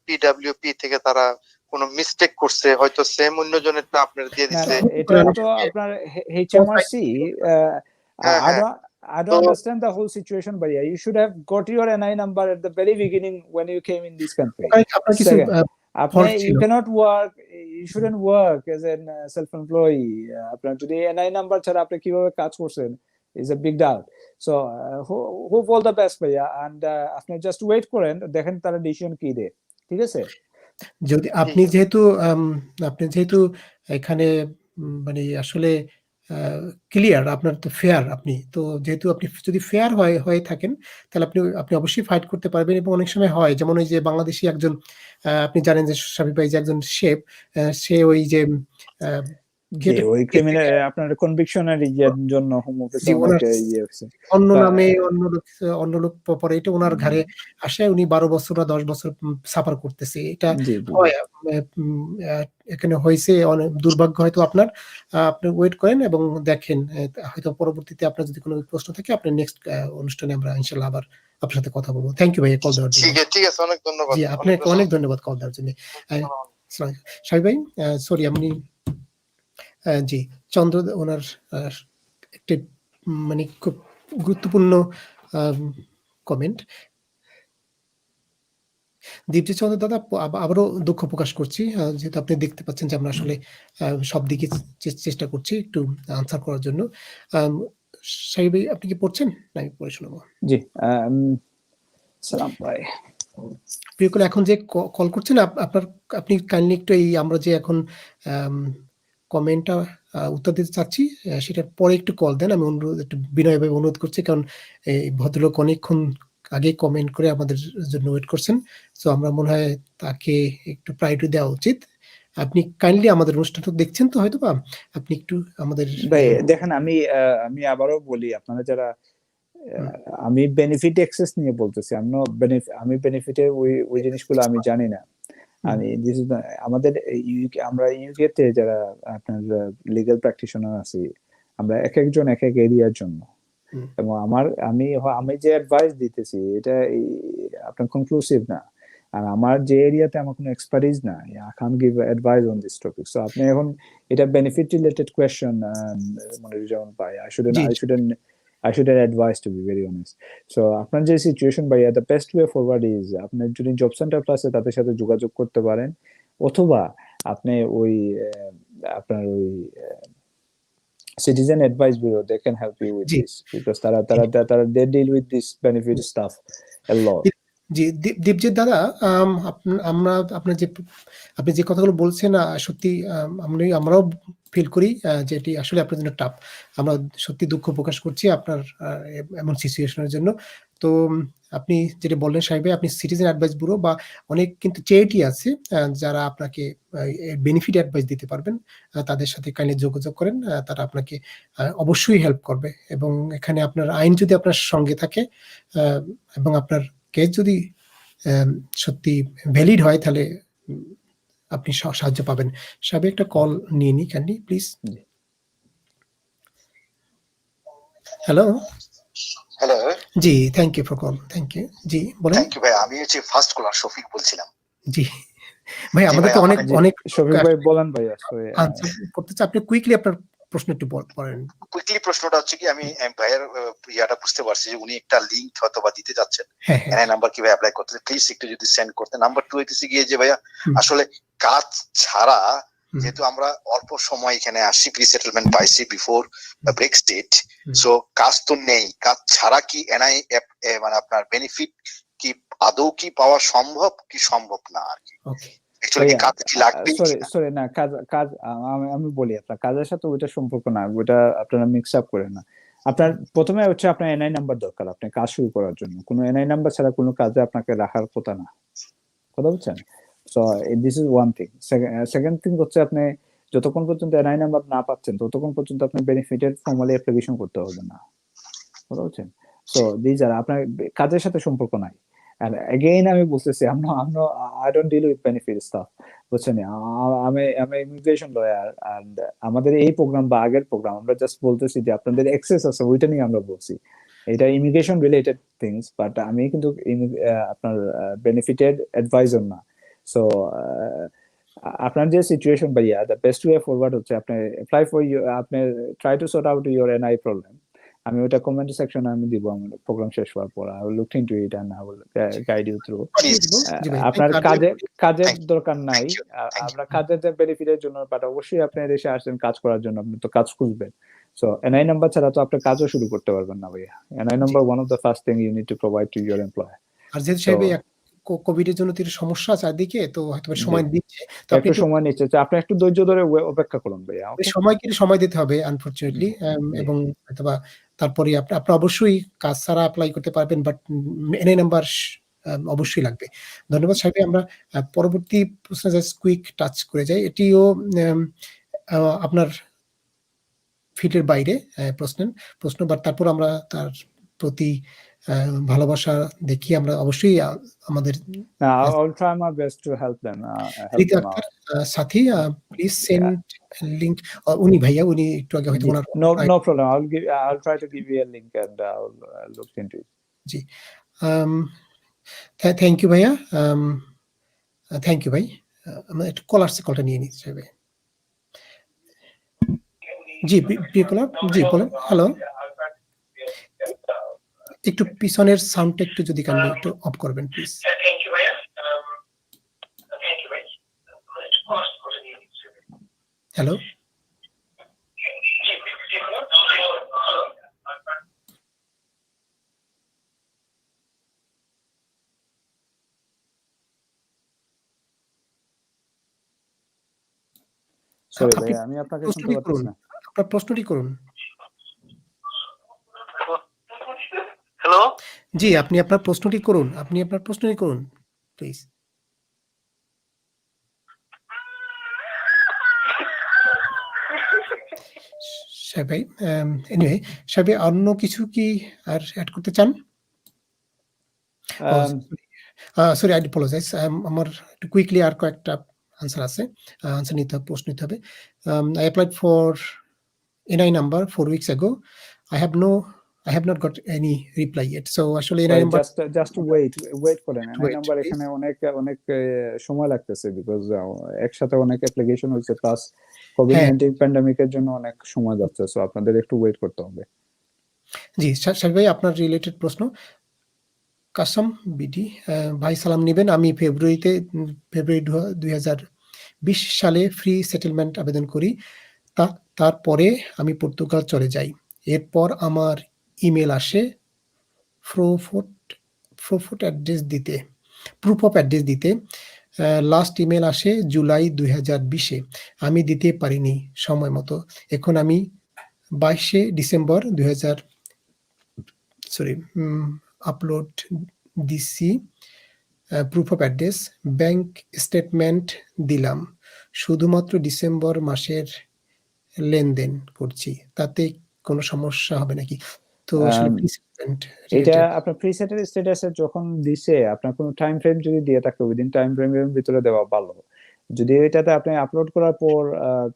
পিডব্লিউপি থেকে তারা কোনো মিস্টেক করছে, হয়তো সেম অন্যজনেরটা আপনার দিয়ে দিছে। এটা তো আপনার HMRC, I don't understand the whole situation, but yeah, you should have got your NI number at the very beginning when you came in this country. You cannot work, you shouldn't work as a self-employee. আপনার যদি NI number ছাড়া আপনি কিভাবে কাজ করছেন is a big doubt. So hope all the best ভাইয়া, and আপনি just wait করেন, দেখেন তারা ডিসিশন কি দেয়, ঠিক আছে? যদি আপনি যেহেতু এখানে মানে আসলে ক্লিয়ার, আপনার তো ফেয়ার, আপনি তো যেহেতু আপনি যদি ফেয়ার হয়ে থাকেন তাহলে আপনি অবশ্যই ফাইট করতে পারবেন। এবং অনেক সময় হয়, যেমন ওই যে বাংলাদেশি একজন, আপনি জানেন যে শাফি ভাই যে একজন শেফ, সে ওই যে ওই ক্রিমিনাল আপনার কনভিকশনের জন্য হোম অফিসে অন্য নামে অন্য লোক পরে এটা ওনার ঘরে আসে, উনি 12 বছর বা 10 বছর সাফার করতেছে। এটা হয়, এখানে হয়েছে, অনেক দুর্ভাগ্য হয়তো আপনার। আপনি ওয়েট করেন এবং দেখেন, হয়তো পরবর্তীতে আপনার যদি কোনো প্রশ্ন থাকে আপনি নেক্সট অনুষ্ঠানে আমরা ইনশাআল্লাহ আবার আপনার সাথে কথা বলবো। থ্যাংক ইউ ভাই কল দেওয়ার জন্য। ঠিক আছে, অনেক ধন্যবাদ। জি, আপনাকে অনেক ধন্যবাদ কল দেওয়ার জন্য। শাহিদ ভাই, সরি আপনি জি, চন্দ্র ওনার একটি মানে খুব গুরুত্বপূর্ণ কমেন্ট। দীপজি চন্দ্র দাদা আবারও দুঃখ প্রকাশ করছি, যেহেতু আপনি দেখতে পাচ্ছেন যে আমরা আসলে সব দিকে চেষ্টা করছি একটু আনসার করার জন্য। সাহেব ভাই, আপনি কি পড়ছেন না আমি পড়ে শোনাবো? জি, সালাম ভাই। প্রিয়কল, এখন যে কল করছেন আপনি কাইন্ডলি একটু এই আমরা যে এখন কমেন্টটা উত্তর দিতে চাচ্ছি সেটার পরে একটু কল দেন। আমি অনুরোধ একটু বিনয়ভাবে অনুরোধ করছি, কারণ এই ভদ্রলোক অনেকক্ষণ আগে কমেন্ট করে আমাদের জন্য ওয়েট করছেন। সো আমরা মনে হয় তাকে একটু প্রায়োরিটি দেওয়া উচিত। আপনি কাইন্ডলি আমাদের অনুষ্ঠানটা দেখছেন তো হয়তো বা আপনি একটু আমাদের ভাই দেখেন, আমি আবারও বলি, আপনারা যারা আমি বেনিফিট অ্যাক্সেস নিয়ে বলতেছি, আমি বেনিফিটের ওই জিনিসগুলো আমি জানি না। আমি আমাদের আমরা ইউকে তে যারা আপনার লিগ্যাল প্র্যাকটিশনার আছি, আমরা এক একজন এক এক এরিয়ার জন্য, এবং আমি যে অ্যাডভাইস দিতেছি এটা আপনার কনক্লুসিভ না, আর আমার যে এরিয়াতে আমার কোনো এক্সপার্টিজ না, I can give advice on this topic. So আপনি এখন এটা বেনিফিট রিলেটেড কোয়েশ্চন, মানে যেমন ভাই I shouldn't advise, to be very honest. So আপনার যে সিচুয়েশন ভাইয়া, the best way forward is আপনি যদি জব সেন্টার প্লাসে তাদের সাথে যোগাযোগ করতে পারেন, অথবা আপনি ওই আপনার ওই citizen advice bureau, they can help you with this, because তারা they deal with this benefit stuff a lot. জি, দীপজিৎ দাদা, আমরা আপনি যে কথাগুলো বলছেন সত্যি আমরাও ফিল করি যে এটি আসলে আপনার জন্য টাফ। আমরা সত্যি দুঃখ প্রকাশ করছি আপনার এমন সিচুয়েশনের জন্য। তো আপনি যেটা বললেন সাহেব, আপনি সিটিজেন অ্যাডভাইস ব্যুরো বা অনেক কিন্তু চ্যারিটি আছে যারা আপনাকে বেনিফিট অ্যাডভাইস দিতে পারবেন, তাদের সাথে কাইন্ডলি যোগাযোগ করেন, তারা আপনাকে অবশ্যই হেল্প করবে। এবং এখানে আপনার আইন যদি আপনার সঙ্গে থাকে এবং আপনার কেস যদি সত্যি ভ্যালিড হয়, তাহলে আপনি সাহায্য পাবেন। সাহেব, একটা কল নিয়ে নি ক্যান্ডি প্লিজ। হ্যালো হ্যালো, জি, thank you for call. Thank you. জি বলেন। থ্যাংক ইউ ভাই, আমি হচ্ছে ফার্স্ট কলার শফিক বলছিলাম। জি ভাই, আমাদের তো অনেক শফিক ভাই বলেন ভাই, আসলে আনসার করতে চাই, আপনি কুইকলি আপনার প্রশ্ন একটু বলেন। কুইকলি প্রশ্নটা হচ্ছে কি, আমি ভাইয়ের ইয়াটা বুঝতে পারছি যে উনি একটা লিংক হয়তো বা দিতে যাচ্ছেন, এনআই নাম্বার কিভাবে অ্যাপ্লাই করতে, প্লিজ একটু যদি সেন্ড করতে। নাম্বার 2 হইতেছে গিয়ে যে ভাইয়া আসলে কাজ ছাড়া, যেহেতু আমরা অল্প সময় এখানে আসি, প্রি সেটেলমেন্ট পাইছি বিফোর ব্রেক্সিট, সো কাজ তো নেই, কাজ ছাড়া কি এনআই মানে আপনার বেনিফিট কি আদৌ কি পাওয়া সম্ভব কি সম্ভব না আর কি? আমি বলি, আপনার কাজের সাথে ওইটা সম্পর্ক না, ওইটা আপনারা মিক্স আপ করে না। আপনার প্রথমে হচ্ছে আপনার এনআই নাম্বার দরকার আপনি কাজ শুরু করার জন্য। কোনো এনআই নাম্বার ছাড়া কোনো কাজে আপনাকে রাখার কথা না, কথা বলছেন? So this is one thing. Second thing হচ্ছে, আপনি যতক্ষণ পর্যন্ত এনআই নাম্বার না পাচ্ছেন ততক্ষণ পর্যন্ত আপনি বেনিফিটের ফর্মালি অ্যাপ্লিকেশন করতে হবে না, কথা বলছেন? সো দিস আর আপনার কাজের সাথে সম্পর্ক নাই। And again আমি বলতেছি, I don't deal with benefit stuff, বুঝছেন? আমি ইমিগ্রেশন লয়ার, and আমাদের এই প্রোগ্রাম বা আগের প্রোগ্রাম আমরা জাস্ট বলতেছি যে আপনাদের অ্যাক্সেস আছে, ওইটা নিয়ে আমরা বলছি। এটা ইমিগ্রেশন রিলেটেড থিংস, বাট আমি কিন্তু আপনার বেনিফিটেড অ্যাডভাইজার না। সো আপনার যে সিচুয়েশন ভাইয়া, দ্য বেস্ট ওয়ে ফরওয়ার্ড হচ্ছে আপনি অ্যাপ্লাই ফর আপনি try to sort out your NI problem. আমি ওটা কমেন্ট সেকশনে আমি দিব আমার প্রোগ্রাম শেষ হওয়ার পর। I will look into it and I will guide you through. আপনার কাজের দরকার নাই, আমরা কাজের যে বেনিফিটের জন্য, বাট অবশ্যই আপনি দেশে আসছেন কাজ করার জন্য, আপনি তো কাজ খুঁজবেন। সো এনআই নাম্বার ছাড়া তো আপনি কাজও শুরু করতে পারবেন না ভাইয়া। NI number one of the first thing you need to provide to your employer. আর যেহেতু সাহেব কোভিড এর জন্য সমস্যা চারদিকে, তো হয়তো সময় দিচ্ছে, তো আপনি সময় নিচ্ছে, আপনি একটু ধৈর্য ধরে অপেক্ষা করুন ভাইয়া। সময় দিতে হবে আনফরচুনেটলি, এবং অথবা তারপরে আপনি অবশ্যই কাজ ছাড়া অ্যাপ্লাই করতে পারবেন, বাট এনআই নাম্বার অবশ্যই লাগবে। ধন্যবাদ সাহেব। আমরা পরবর্তী প্রশ্ন জাস্ট কুইক টাচ করে যাই। এটিও আপনার ফিটের বাইরে প্রশ্ন, বাট তারপর আমরা তার প্রতি ভালোবাসা দেখি। আমরা অবশ্যই আমাদের I'll try my best to help them Sathi, please send link. উনি ভাইয়া, উনি একটু আগে হয়তো ওনার no problem, I'll try to give you a link and I'll look into it. জি, থ্যাংক ইউ ভাইয়া, থ্যাংক ইউ ভাই। আমরা একটু কলটা নিয়ে নিচ্ছি সাহেব। জি প্রিয় কলার, জি বলেন। হ্যালো, একটু পিছনের সাউন্ডটা একটু যদি কাইন্ডলি একটু অফ করবেন প্লিজ। হ্যালো, সরি আপনি ভাইয়া, আমি আপনাকে শুনতে প্রশ্নটি পারতেছি করুন। না। আপনার প্রশ্নটি করুন। হ্যালো, জি, আপনি আপনার প্রশ্নটি করুন। আপনি আপনার প্রশ্নটি করুন, প্লিজ। সাহেব ভাই, এনিওয়ে সাহেব ভাই, অন্য কিছু কি আর এড করতে চান? ও আম, সরি, আই অ্যাপোলোজাইজ। আমার একটু কুইকলি আর কয়েকটা আনসার আছে। আনসার নিতে হবে, প্রশ্ন নিতে হবে। I applied for NI number 4 weeks ago. I have not got any reply yet. So আসলে NI ভাই number জাস্ট ওয়েট করেন, এনআই wait, নাম্বার please. এখানে অনেক সময় লাগতেছে, বিকজ একসাথে অনেক অ্যাপ্লিকেশন হয়েছে, প্লাস হ্যাঁ, কোভিড-19 প্যান্ডেমিকের জন্য অনেক সময় যাচ্ছে, সো আপনাদের একটু ওয়েট করতে হবে। জি, সাহেব ভাই, আপনার রিলেটেড প্রশ্ন। কাসম বিডি, ভাই সালাম নিবেন। আমি ফেব্রুয়ারি 2020 সালে ফ্রি সেটেলমেন্ট আবেদন করি। তারপরে আমি পর্তুগাল চলে যাই। এরপর আমার ইমেল আসে প্রুফ অফ অ্যাড্রেস দিতে। লাস্ট ইমেল আসে জুলাই 2020-এ। আমি দিতে পারিনি সময় মতো। এখন আমি 22শে ডিসেম্বর 2000 আপলোড দিছি proof of address, bank statement দিলাম। শুধুমাত্র ডিসেম্বর মাসের লেনদেন করছি। তাতে কোনো সমস্যা হবে নাকি? তো আসলে আম, প্রিসেটমেন্ট এটা রিলেটেড। আপনার প্রিসেটেড স্ট্যাটাসে যখন দিছে, আপনার কোনো টাইম ফ্রেম যদি দিয়ে থাকে, উইদিন টাইম ফ্রেমের ভিতরে দেওয়া ভালো। যদি এটাতে আপনি আপলোড করার পর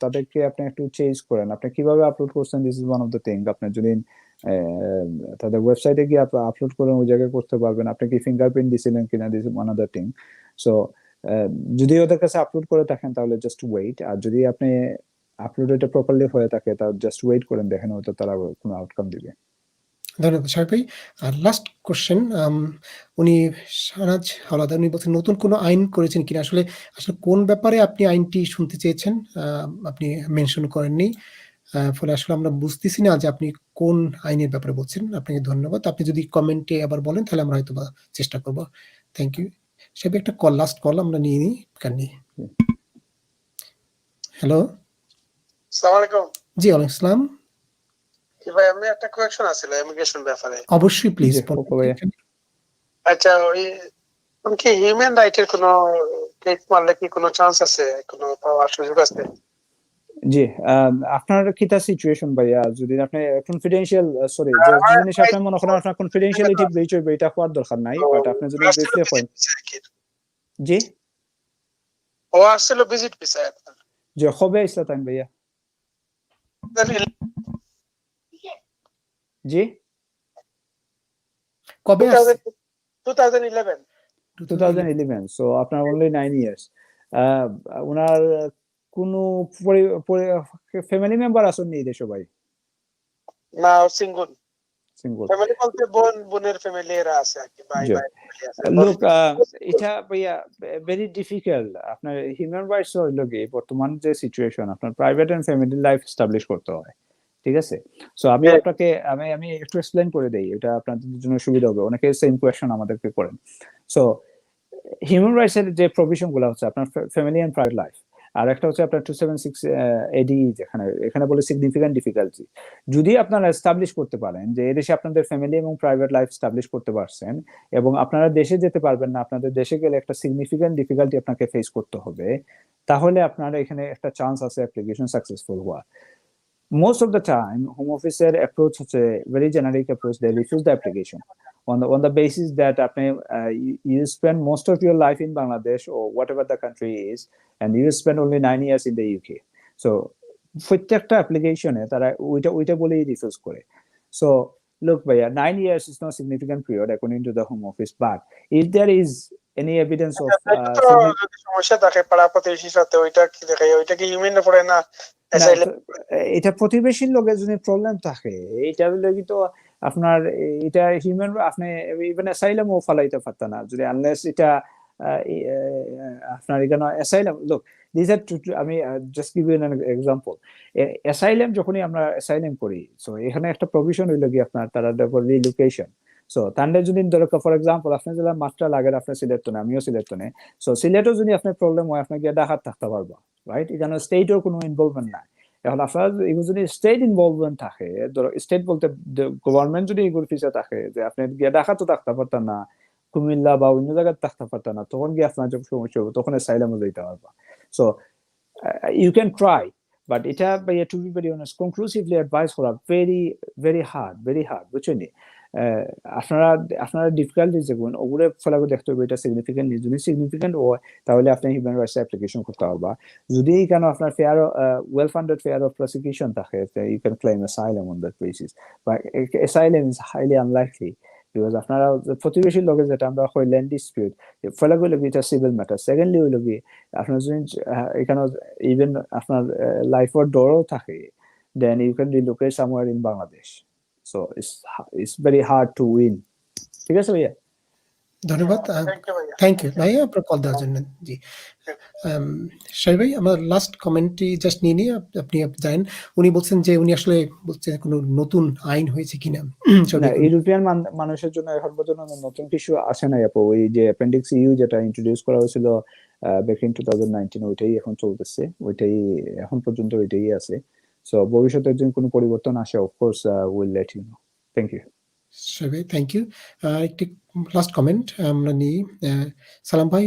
তাদেরকে আপনি একটু চেঞ্জ করেন, আপনি কিভাবে আপলোড করছেন, this is one of the thing. আপনি যদি তাদের ওয়েবসাইটে গিয়ে আপলোড করেন, ওই জায়গায় করতে পারবেন। আপনি কি ফিঙ্গারপ্রিন্ট দিছিলেন কিনা, this one other thing. So যদি ওদের কাছে আপলোড করে থাকেন তাহলে জাস্ট ওয়েট, আর যদি আপনি আপলোড এটা প্রপারলি হয়ে থাকে তাহলে জাস্ট ওয়েট করেন, দেখেন হয়তো তারা কোনো আউটকাম দিবে। ধন্যবাদ সাহেব ভাই। আর লাস্ট কোশ্চেন, উনি শাহনাজ হাওলাদার, উনি বলছেন নতুন কোনো আইন করেছেন কিনা? আসলে কোন ব্যাপারে আপনি আইনটি শুনতে চেয়েছেন? আপনি মেনশন করেননি। ফলে আসলে আমরা বুঝতেছি না যে আপনি কোন আইনের ব্যাপারে বলছেন। আপনাকে ধন্যবাদ। আপনি যদি কমেন্টে আবার বলেন তাহলে আমরা হয়তোবা চেষ্টা করব। Thank you. সাহেব, একটা লাস্ট কল আমরা নিয়ে নিই। হ্যালো। আসসালামু আলাইকুম। জি, ওয়ালাইকুম আসসালাম। ভাই, আমি একটা কোয়েকশন আছিল ইমিগ্রেশন ব্যাপারে। অবশ্যই, প্লিজ জি, বলুন। ওকে ভাইয়া। আচ্ছা, ওই কি হিউম্যান রাইটের কোনো কেস মারলে কি কোনো চান্স আছে, কোনো পাওয়ার সুযোগ আছে? জি, আপনার কিতা সিচুয়েশন ভাইয়া, যদি আপনি কনফিডেন্সিয়াল, সরি, যে জিনিস আপনি মনে করেন আপনার কনফিডেন্সিয়ালিটি ব্রিচ হইবে, এটা হওয়ার দরকার নাই, বাট আপনি যদি ব্রিফলি করেন। জি, ও আসছিল ভিজিট ভিসায় আপনার। যে হবে ইসলা টাইম ভাইয়া। জি, কবে আসছে? 2011। 2011, সো আপনার অনলি 9 ইয়ার্স। ওনার কোনো ফ্যামিলি মেম্বার আসেননি এই দেশে ভাই? না, সিঙ্গল। সিঙ্গল। ফ্যামিলি বলতে বোনের ফ্যামিলি এরা আছে আর কি, ভাই জি, ভাই ফ্যামিলি আছে। লোক, এটা ভাইয়া ভেরি ডিফিকাল্ট। আপনার হিউম্যান রাইটস হইল কি, বর্তমান যে সিচুয়েশন, আপনার private and family life establish করতে হয়, ঠিক আছে? সো আমি আপনাকে আমি একটু এক্সপ্লেইন করে দেই, এটা আপনাদের জন্য সুবিধা হবে। অনেকে সেম কোয়েশ্চন আমাদেরকে করেন। সো হিউম্যান রাইটস এর যে প্রভিশন গুলো হচ্ছে আপনার ফ্যামিলি এন্ড প্রাইভেট লাইফ, আর একটা হচ্ছে আপনার 276 এডি, যেখানে এখানে বলে সিগনিফিক্যান্ট ডিফিকাল্টি। যদি আপনারা এস্টাবলিশ করতে পারেন যে এদেশে আপনাদের ফ্যামিলি এবং প্রাইভেট লাইফ এস্টাবলিশ করতে পারছেন, এবং আপনারা দেশে যেতে পারবেন না, আপনাদের দেশে গেলে একটা সিগনিফিক্যান্ট ডিফিকাল্টি আপনাকে ফেস করতে হবে, তাহলে আপনারা এখানে একটা চান্স আছে অ্যাপ্লিকেশন সাকসেসফুল হওয়া। Most of the time, Home Office approach such a very generic approach. They refuse the application on the basis that you spend most of your life in Bangladesh or whatever the country is, and you spend only 9 years in the UK. So, প্রত্যেকটা অ্যাপ্লিকেশনে তারা ওইটা বলেই refuse করে। So, look, bhaiya, 9 years is not a significant period according to the Home Office, but if there is any evidence of সমস্যা থাকে পাড়া প্রতিবেশীর সাথে, ওইটা কি দেখায়? ওইটা কি হিউম্যান পড়ে না? এটা প্রতিবেশীর লোকে যদি প্রবলেম থাকে, এটা লাগি তো আপনার এটা হিউম্যান, আপনি ইভেন অ্যাসাইলাম ও ফালাইতে পারত না যদি আনলেস এটা আপনার এখানে অ্যাসাইলাম। লোক, these are আমি just give you an example. Asylum যখনই আমরা অ্যাসাইলাম করি, সো এখানে একটা প্রভিশন হইল কি আপনার তারা দেখো রিলোকেশন। সো তান্ডে যদি ধরো ফর এক্সাম্পল আপনার যেটা মাত্রা লাগে আপনার সিলেক্টনে, আমিও সিলেক্টনে, সো সিলেটও যদি আপনার প্রবলেম হয় আপনাকে ডাকাত থাকতে পারবা, রাইট? এখানে স্টেটের কোনো ইনভলভমেন্ট নাই। এখন আপনার এগুলো যদি স্টেট ইনভলভমেন্ট থাকে, ধরো স্টেট বলতে গভর্নমেন্ট যদি এগুলোর পিছিয়ে থাকে যে আপনি গিয়ে ডাকাতও থাকতে পারতেন না, কুমিল্লা বা অন্য জায়গায় থাকতে পারতেন না, তখন গিয়ে আপনার যখন সমস্যা হবে তখন অ্যাসাইলামও যেতে পারবা। So you can try, but এটা to be very honest, conclusively advice করা very hard বুঝছেন? আপনারা ডিফিকাল্টিজ দেখুন ওগুলো ফলো করে দেখতে হবে এটা সিগনিফিকেন্ট, যদি সিগনিফিকেন্ট হয় তাহলে আপনি হিউম্যান রাইটস অ্যাপ্লিকেশন করতে পারবা। যদি কেন আপনার fear well founded fear of prosecution থাকে, you can claim asylum on that basis, but asylum is highly unlikely because আপনারা প্রতিবেশীর লগে যেটা আমরা হয় ল্যান্ড ডিসপিউট ফলো করলে এটা সিভিল ম্যাটার। সেকেন্ডলি হইল কি আপনার যদি এখানে ইভেন আপনার লাইফের ডরও থাকে, then you can relocate somewhere in Bangladesh. So it's very hard to win. ঠিক আছে ভাইয়া, ধন্যবাদ। থ্যাংক ইউ ভাইয়া আপনার কল দেওয়ার জন্য। জি শাহিদ ভাই, আমার লাস্ট কমেন্টটি জাস্ট নিয়ে নিয়ে আপনি জানেন, উনি বলছেন যে উনি আসলে বলছেন কোনো নতুন আইন হয়েছে কিনা। ইউরোপিয়ান মানুষের জন্য এখন পর্যন্ত নতুন কিছু আসে নাই আপু। ওই যে অ্যাপেন্ডিক্স ইউ যেটা ইন্ট্রোডিউস করা হয়েছিল ব্যাক ইন 2019 ওইটাই এখন চলতেছে, ওইটাই এখন পর্যন্ত ওইটাই আছে। সো ভবিষ্যতে যদি কোনো পরিবর্তন আসে of course will let you know. Thank you Shahid, thank you. একটি লাস্ট কমেন্ট আমরা নিই। সালাম ভাই,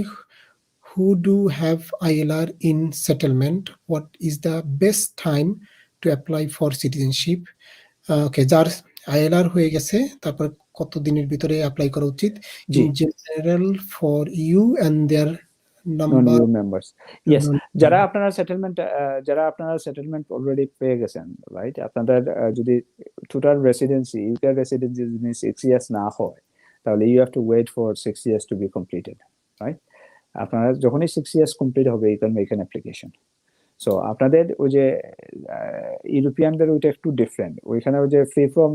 who do have ILR in settlement, what is the best time to apply for citizenship? ওকে, যার ILR হয়ে গেছে তারপর কত দিনের ভিতরে অ্যাপ্লাই করা উচিত? In general for you and their number members. Yes, যারা আপনারা সেটেলমেন্ট অলরেডি পেয়ে গেছেন, রাইট? আপনাদের যদি টোটাল রেসিডেন্সি ইউকে রেসিডেন্সি যদি 6 ইয়ার্স না হয় তাহলে you have to wait for 6 years to be completed, right? আপনারা যখনই 6 ইয়ার্স কমপ্লিট হবে you can make an application. So আপনাদের ওই যে ইউরোপিয়ানদের ওইটা একটু ডিফারেন্ট, ওইখানে ওই যে ফ্রি ফ্রম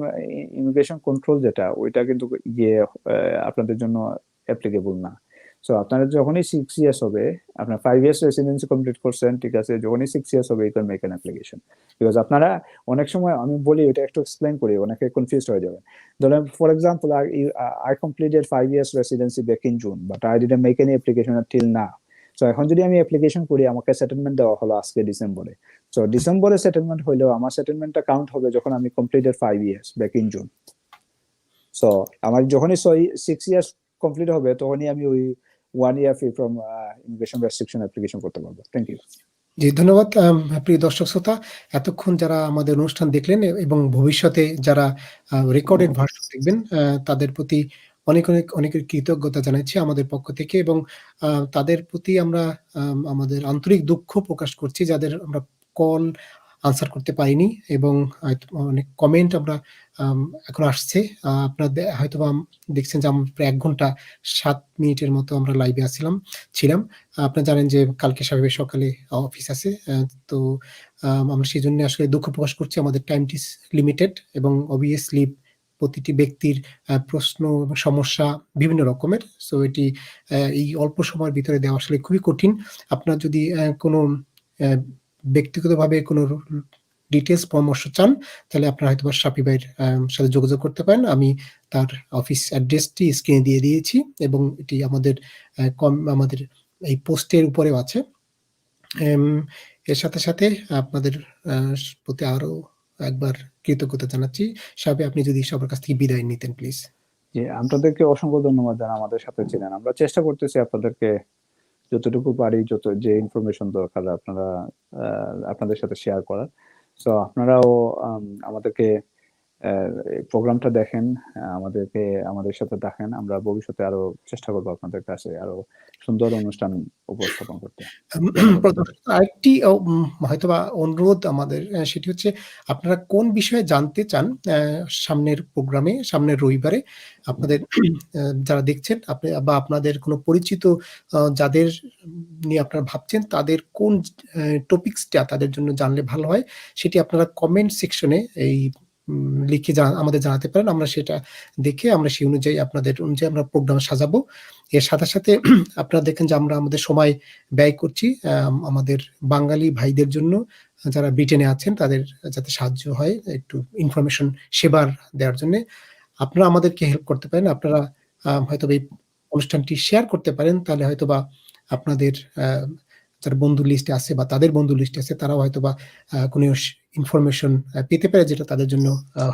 ইমিগ্রেশন কন্ট্রোল যেটা ওইটা কিন্তু ইয়ে আপনাদের জন্য অ্যাপ্লিকেবল না। সো আপনারা যখনই 6 ইয়ার্স হবে, আপনার 5 ইয়ার্স রেসিডেন্সি কমপ্লিট করছেন, ঠিক আছে, যখনই 6 ইয়ার্স হবে you can make an application. Because আপনারা অনেক সময় আমি বলি এটা একটু এক্সপ্লেন করি, অনেকে কনফিউজড হয়ে যাবেন। ধরেন for example I completed 5 years residency back in June, but I didn't make any application until now. So এখন যদি আমি অ্যাপ্লিকেশন করি, আমাকে সেটেলমেন্ট দেওয়া হলো আজকে ডিসেম্বরে, সো ডিসেম্বরে সেটেলমেন্ট হইলেও আমার সেটেলমেন্টটা কাউন্ট হবে যখন আমি completed 5 years back in June। So আমার যখনই 6 ইয়ার্স কমপ্লিট হবে তখনই আমি ওই 1 year free from immigration restriction application করতে পারবো। Thank you. জি ধন্যবাদ। প্রিয় দর্শক শ্রোতা, এতক্ষণ যারা আমাদের অনুষ্ঠান দেখলেন এবং ভবিষ্যতে যারা রেকর্ডেড ভার্সন দেখবেন তাদের প্রতি অনেক কৃতজ্ঞতা জানাচ্ছি আমাদের পক্ষ থেকে, এবং তাদের প্রতি আমরা আমাদের আন্তরিক দুঃখ প্রকাশ করছি যাদের আমরা কল আনসার করতে পারিনি, এবং অনেক কমেন্ট আমরা এখন আসছে। আপনারা হয়তো দেখছেন যে আমরা প্রায় 1 ঘন্টা 7 মিনিটের মতো আমরা লাইভে ছিলাম। আপনারা জানেন যে কালকে সাহেবের সকালে অফিস আছে, তো আমরা সেই জন্য আসলে দুঃখ প্রকাশ করছি। আমাদের টাইমটি লিমিটেড, এবং অবভিয়াসলি প্রতিটি ব্যক্তির প্রশ্ন এবং সমস্যা বিভিন্ন রকমের। সো এটি এই অল্প সময়ের ভিতরে দেওয়া আসলে খুবই কঠিন। আপনার যদি কোনো ব্যক্তিগতভাবে কোনো ডিটেলস পরামর্শ চান তাহলে আপনারা হয়তো শাফি ভাইয়ের সাথে যোগাযোগ করতে পারেন। আমি তার অফিস অ্যাড্রেসটি স্ক্রিনে দিয়ে দিয়েছি, এবং এটি আমাদের এই পোস্টের উপরেও আছে। এর সাথে সাথে আপনাদের প্রতি আরো একবার কৃতজ্ঞতা জানাচ্ছি। শাফি, আপনি যদি সবার কাছ থেকে বিদায় নিতেন প্লিজ। জি, আপনাদেরকে অসংখ্য ধন্যবাদ যারা আমাদের সাথে ছিলেন। আমরা চেষ্টা করতেছি আপনাদেরকে যতটুকু পারি যে ইনফরমেশন দরকার আপনাদের সাথে শেয়ার করার। সো আপনারাও আমাদেরকে প্রোগ্রামটা দেখেন, আমাদের সাথে দেখেন। আমরা ভবিষ্যতে আরো চেষ্টা করবো আপনাদের কাছে আরো সুন্দর অনুষ্ঠান উপস্থাপন করতে। আরেকটি হয়তোবা অনুরোধ আমাদের, সেটি হচ্ছে আপনারা কোন বিষয়ে জানতে চান সামনের প্রোগ্রামে, সামনের রবিবারে আপনাদের যারা দেখছেন বা আপনাদের কোনো পরিচিত যাদের নিয়ে আপনারা ভাবছেন তাদের কোন টপিকসটা তাদের জন্য জানলে ভালো হয়, সেটি আপনারা কমেন্ট সেকশনে এই লিখে আমাদের জানাতে পারেন। আমরা সেটা দেখে আমরা সেই অনুযায়ী আপনাদের অনুযায়ী আমরা প্রোগ্রাম সাজাবো। এর সাথে, সাথে আপনারা দেখেন যে আমরা আমাদের সময় ব্যয় করছি আমাদের বাঙালি ভাইদের জন্য যারা ব্রিটেনে আছেন তাদের যাতে সাহায্য হয় একটু ইনফরমেশন সেবার দেওয়ার জন্যে। আপনারা আমাদেরকে হেল্প করতে পারেন। আপনারা হয়তোবা এই অনুষ্ঠানটি শেয়ার করতে পারেন। তাহলে হয়তোবা আপনাদের যারা বন্ধু লিস্টে আছে বা তাদের বন্ধু লিস্টে আছে তারাও হয়তোবা কোনো ইনফরমেশন পেতে পারে যেটা তাদের জন্য